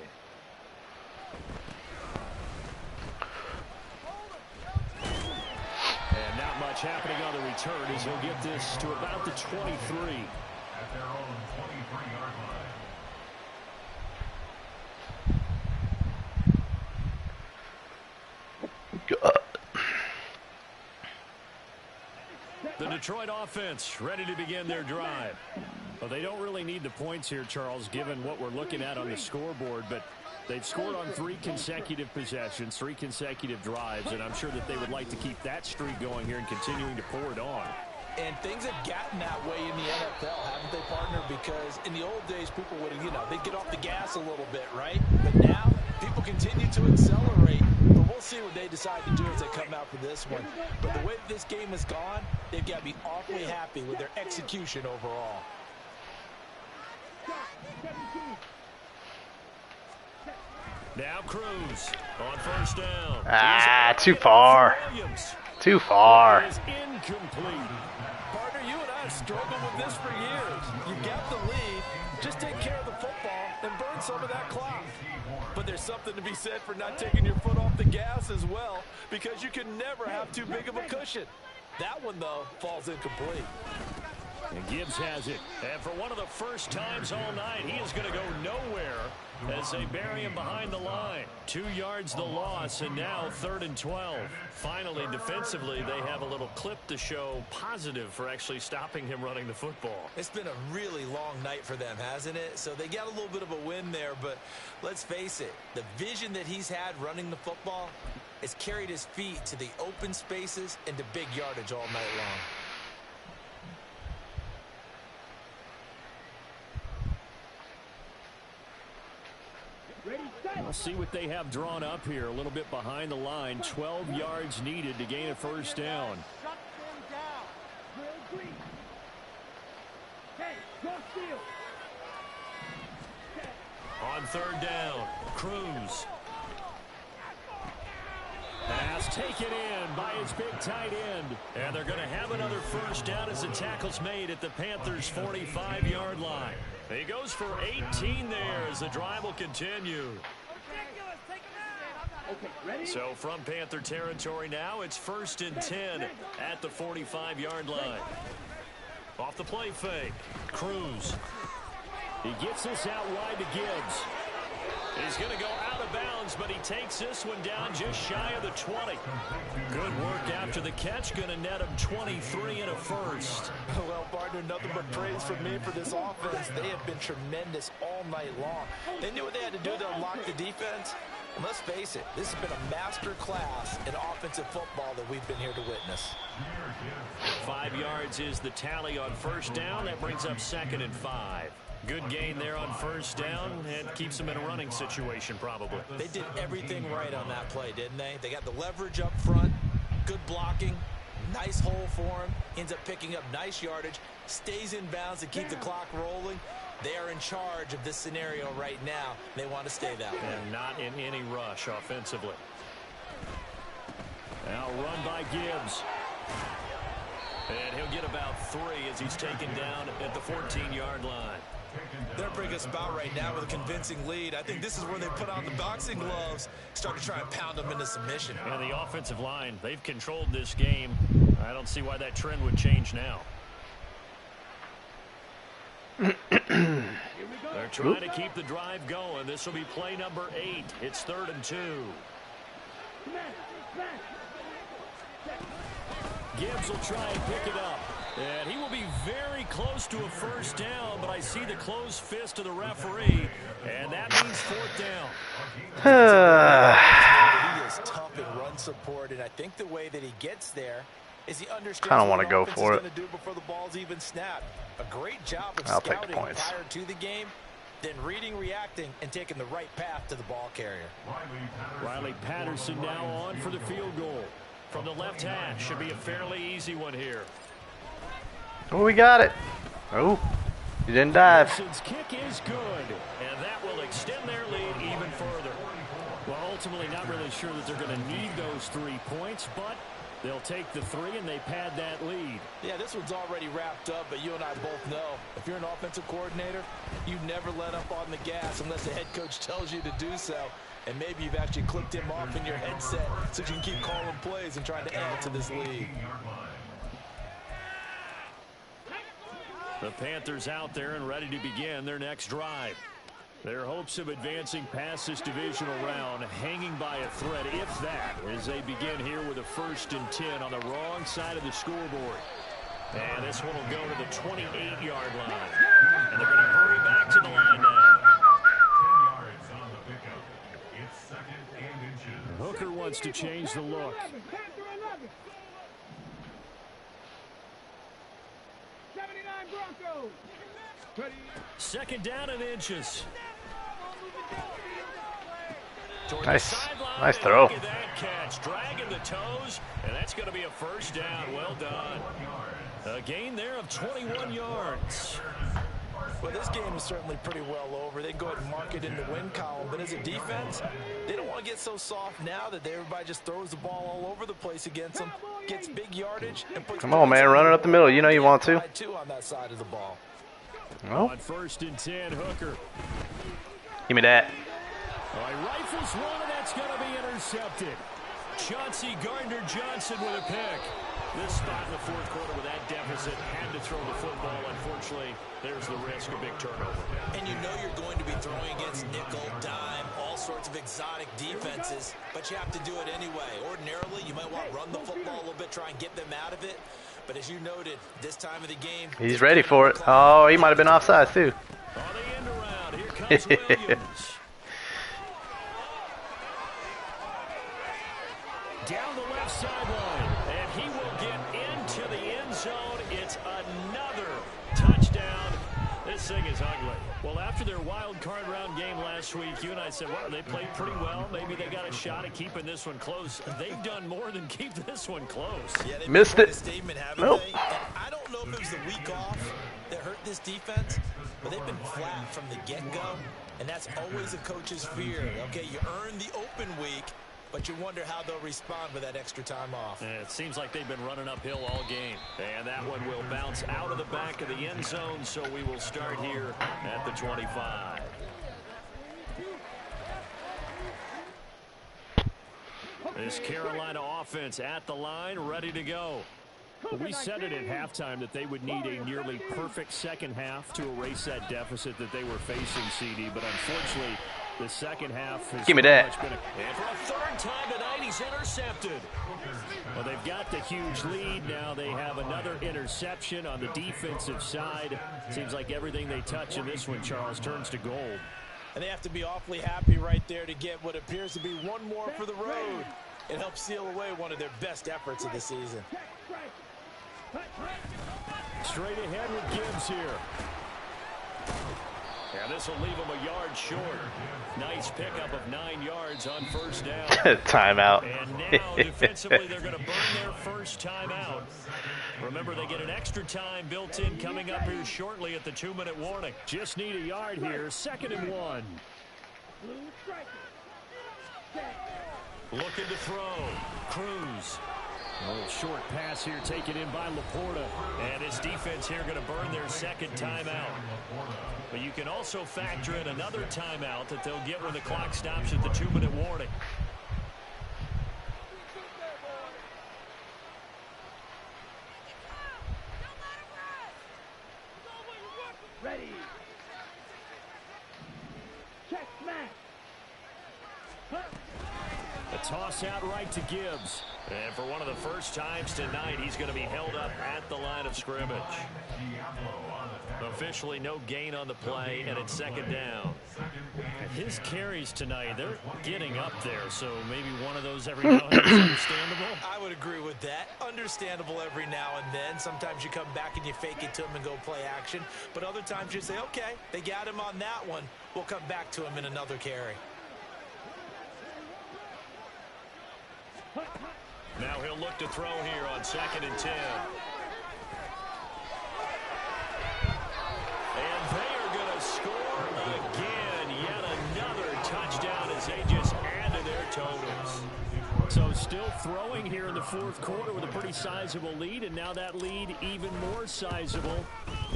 much happening on the return as he'll get this to about the 23. At their own 23-yard line. The Detroit offense ready to begin their drive. Well, they don't really need the points here, Charles, given what we're looking at on the scoreboard, but they've scored on 3 consecutive possessions, 3 consecutive drives, and I'm sure that they would like to keep that streak going here and continuing to pour it on. And things have gotten that way in the NFL, haven't they, partner? Because in the old days, people would, they'd get off the gas a little bit, right? But now, people continue to accelerate. But we'll see what they decide to do as they come out for this one. But the way this game has gone, they've got to be awfully happy with their execution overall. Now Cruz on first down. Too far. Too far. It is incomplete. Partner, you and I have struggled with this for years. You got the lead. Just take care of the football and burn some of that clock. But there's something to be said for not taking your foot off the gas as well, because you can never have too big of a cushion. That one, though, falls incomplete. And Gibbs has it. And for one of the first times all night, he is going to go nowhere as they bury him behind the line. 2 yards the loss, and now 3rd and 12. Finally, defensively, they have a little clip to show positive for actually stopping him running the football. It's been a really long night for them, hasn't it? So they got a little bit of a win there, but let's face it, the vision that he's had running the football has carried his feet to the open spaces and to big yardage all night long. We'll see what they have drawn up here. A little bit behind the line. 12 yards needed to gain a first down. Shut them down. Real green. Hey, go steal. On 3rd down, Cruz. Pass taken in by his big tight end. And they're going to have another first down as the tackle's made at the Panthers' 45-yard line. He goes for 18 there as the drive will continue. So from Panther territory now, it's 1st and 10 at the 45-yard line. Off the play fake, Cruz. He gets this out wide to Gibbs. He's going to go out of bounds, but he takes this one down just shy of the 20. Good work after the catch. Going to net him 23 and a first. Well, partner, nothing but praise from me for this offense. They have been tremendous all night long. They knew what they had to do to unlock the defense. And let's face it, this has been a master class in offensive football that we've been here to witness. 5 yards is the tally on first down. That brings up 2nd and 5. Good gain there on first down and keeps them in a running situation probably. They did everything right on that play, didn't they? They got the leverage up front, good blocking, nice hole for him, ends up picking up nice yardage, stays in bounds to keep the clock rolling. They are in charge of this scenario right now. They want to stay that way. And not in any rush offensively. Now run by Gibbs. And he'll get about 3 as he's taken down at the 14-yard line. They're bringing us about right now with a convincing lead. I think this is where they put on the boxing gloves, start to try and pound them into submission. And the offensive line, they've controlled this game. I don't see why that trend would change now. They're trying to keep the drive going. This will be play number 8. It's 3rd and 2. Gibbs will try and pick it up. And he will be very close to a first down, but I see the closed fist of the referee, and that means 4th down. He is tough in run support, and I think the way that he gets there is he understands I don't want what to go offense for is it. going to do before the ball's even snapped. A great job of I'll take the scouting points. prior to the game, then reading, reacting, and taking the right path to the ball carrier. Riley Patterson now on for the field goal. From the left hash, should be a fairly easy one here. Oh, we got it. Oh, you didn't dive. Patterson's kick is good, and that will extend their lead even further. Well, ultimately, not really sure that they're going to need those 3 points, but they'll take the 3 and they pad that lead. Yeah, this one's already wrapped up, but you and I both know if you're an offensive coordinator, you never let up on the gas unless the head coach tells you to do so. And maybe you've actually clicked him off in your headset so you can keep calling plays and trying to add to this lead. The Panthers out there and ready to begin their next drive. Their hopes of advancing past this divisional round hanging by a thread, if that, as they begin here with a 1st and 10 on the wrong side of the scoreboard. And this one will go to the 28-yard line. And they're going to hurry back to the line now. 10 yards on the pickup. It's 2nd and inches. Hooker wants to change the look. 79 Broncos. 2nd down and inches. Nice throw. Look at that catch, dragging the toes, and that's going to be a 1st down. Well done. A gain there of 21 yards. Well, this game is certainly pretty well over. They can go ahead and mark it in the win column. But as a defense, they don't want to get so soft now that everybody just throws the ball all over the place against them, gets big yardage, and puts. Come on, man, run it up the middle. You know you want to. On that side of the ball. Oh. On 1st and 10, Hooker. Give me that. All right, rifles one, and that's going to be intercepted. Chauncey Gardner-Johnson with a pick. This spot in the 4th quarter with that deficit, had to throw the football. Unfortunately, there's the risk of big turnover. And you know you're going to be throwing against nickel, dime, all sorts of exotic defenses, but you have to do it anyway. Ordinarily, you might want to run the football a little bit, try and get them out of it. But as you noted, this time of the game, he's ready for it. Oh, he might have been offside too. On the end around, here comes Williams. Down the left sideline, and he will get into the end zone. It's another touchdown. This thing is ugly. Well, after their wild card round game last week, you and I said, well, they played pretty well. Maybe they got a shot at keeping this one close. They've done more than keep this one close. Yeah, they missed it. Statement, Nope. and I don't know if it was the week off that hurt this defense, but they've been flat from the get-go, and that's always a coach's fear. Okay, you earn the open week, but you wonder how they'll respond with that extra time off. And it seems like they've been running uphill all game. And that one will bounce out of the back of the end zone, so we will start here at the 25. This Carolina offense at the line, ready to go. We said it at halftime that they would need a nearly perfect second half to erase that deficit that they were facing, CD, but unfortunately, the second half has Give me that. much been and for a 3rd time tonight, he's intercepted. Well, they've got the huge lead. Now they have another interception on the defensive side. Seems like everything they touch in this one, Charles, turns to gold. And they have to be awfully happy right there to get what appears to be one more for the road. It helps seal away one of their best efforts of the season. Straight ahead with Gibbs here. Yeah, this will leave him a yard short. Nice pickup of 9 yards on 1st down. Timeout. And now, defensively, they're going to burn their first timeout. Remember, they get an extra time built in coming up here shortly at the 2-minute warning. Just need a yard here. 2nd and 1. Looking to throw. Cruz. A little short pass here taken in by Laporta. And his defense here going to burn their 2nd timeout. But you can also factor in another timeout that they'll get when the clock stops at the 2-minute warning. Ready. Check smash. A toss out right to Gibbs. And for one of the first times tonight, he's going to be held up at the line of scrimmage. Officially no gain on the play, and it's 2nd down. His carries tonight, they're getting up there, so maybe one of those every now and then is understandable. I would agree with that. Understandable every now and then. Sometimes you come back and you fake it to him and go play action. But other times you say, okay, they got him on that one. We'll come back to him in another carry. Now he'll look to throw here on 2nd and 10. And they are going to score again. Yet another touchdown as they just add to their totals. So still throwing here in the 4th quarter with a pretty sizable lead, and now that lead even more sizable.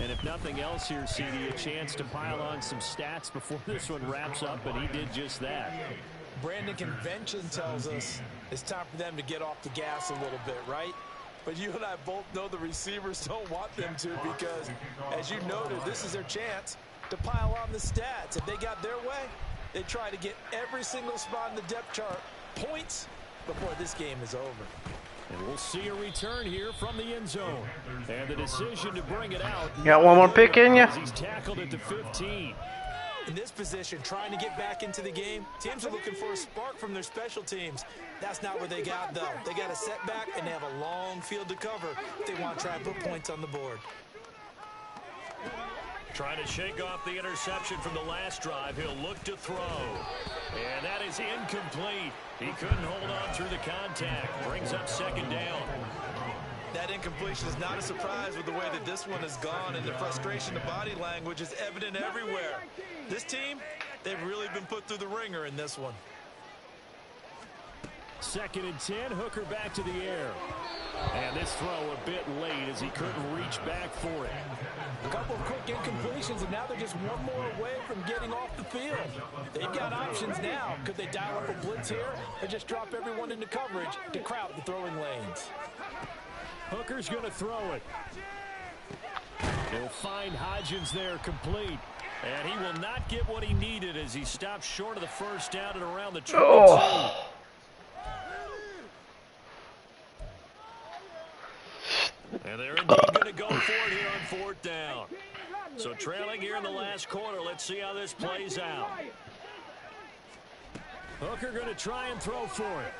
And if nothing else here, CD, a chance to pile on some stats before this one wraps up, and he did just that. Brandon, convention tells us it's time for them to get off the gas a little bit, right? But you and I both know the receivers don't want them to because, as you noted, this is their chance to pile on the stats. If they got their way, they try to get every single spot in the depth chart points before this game is over. And we'll see a return here from the end zone. And the decision to bring it out. You got one more pick in you? He's tackled at the 15. In this position, trying to get back into the game, teams are looking for a spark from their special teams. That's not what they got, though. They got a setback, and they have a long field to cover if they want to try and put points on the board. Trying to shake off the interception from the last drive. He'll look to throw. And that is incomplete. He couldn't hold on through the contact. Brings up second down. That incompletion is not a surprise with the way that this one has gone, and the frustration of body language is evident everywhere. This team, they've really been put through the ringer in this one. 2nd and 10, Hooker back to the air. And this throw a bit late as he couldn't reach back for it. A couple of quick incompletions, and now they're just one more away from getting off the field. They've got options now. Could they dial up a blitz here or just drop everyone into coverage to crowd the throwing lanes? Hooker's going to throw it. He'll find Hodgins there complete. And he will not get what he needed as he stops short of the first down at around the 22. Oh. And they're indeed going to go for it here on 4th down. So trailing here in the last quarter. Let's see how this plays out. Hooker going to try and throw for it.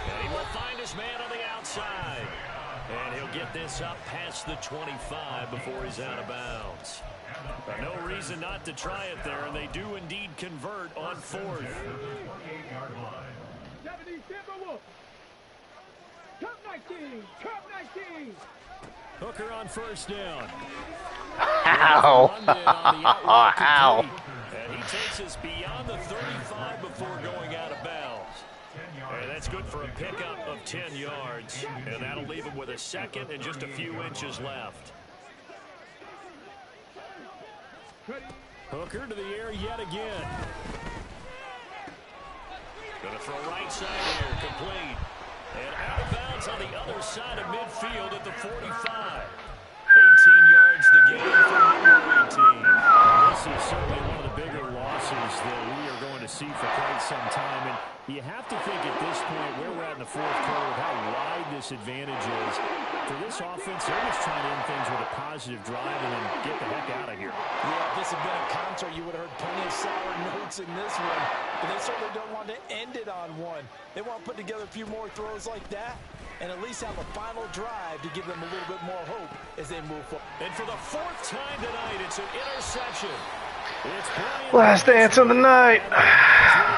And he will find his man on the outside. And he'll get this up past the 25 before he's out of bounds. But no reason not to try it there, and they do indeed convert on 4th. Hooker on first down. Ow. Ow. And he takes us beyond the 35 before going out of bounds. And that's good for a pickup of 10 yards. And that'll leave him with a second and just a few inches left. Hooker to the air yet again. Going to throw right side here, complete. And out of bounds on the other side of midfield at the 45. 18 yards the gain for number 18. Well, this is certainly one of the bigger losses that we are going to see for quite some time. And you have to think at this point where we're at in the 4th quarter of how wide this advantage is. For this offense, they're just trying to end things with a positive drive and then get the heck out of here. Yeah, if this had been a counter, you would have heard plenty of sour notes in this one. But they certainly don't want to end it on one. They want to put together a few more throws like that and at least have a final drive to give them a little bit more hope as they move forward. And for the 4th time tonight, it's an interception. It's Last dance of the night.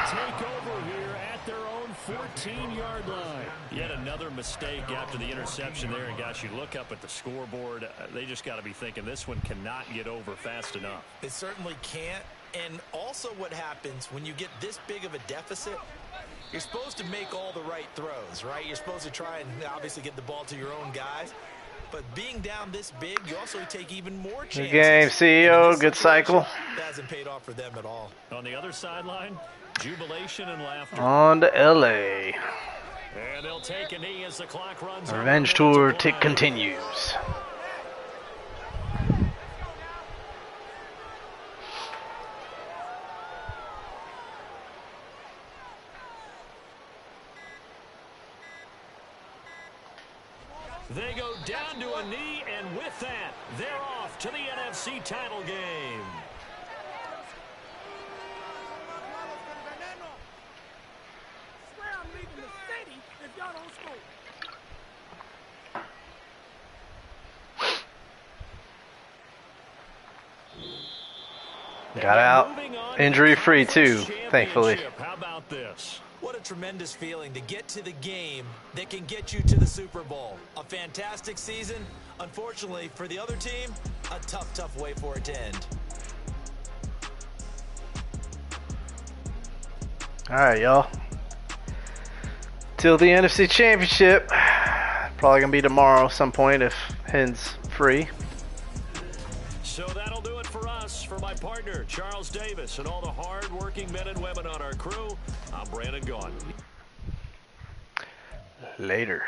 take over here at their own 14-yard line. Yet another mistake after the interception there. And gosh, you look up at the scoreboard, they just got to be thinking this one cannot get over fast enough. It certainly can't. And also what happens when you get this big of a deficit, you're supposed to make all the right throws, right? You're supposed to try and obviously get the ball to your own guys. But being down this big, you also take even more chances. Good game, CEO. Good cycle. That hasn't paid off for them at all. On the other sideline, jubilation and laughter. On to LA. And they'll take a knee as the clock runs. Revenge tour continues. They go down to a knee, and with that, they're off to the NFC title game. Swear I'm leaving the city if y'all don't score. Got out injury-free too, thankfully. How about this? What a tremendous feeling to get to the game that can get you to the Super Bowl. A fantastic season. Unfortunately, for the other team, a tough, tough way for it to end. All right, y'all. Till the NFC Championship. Probably going to be tomorrow some point if Hen's free. So that'll do it for us. For my partner, Charles Davis, and all the hard-working men and women on our crew, I'm Brandon Gaughan. Later.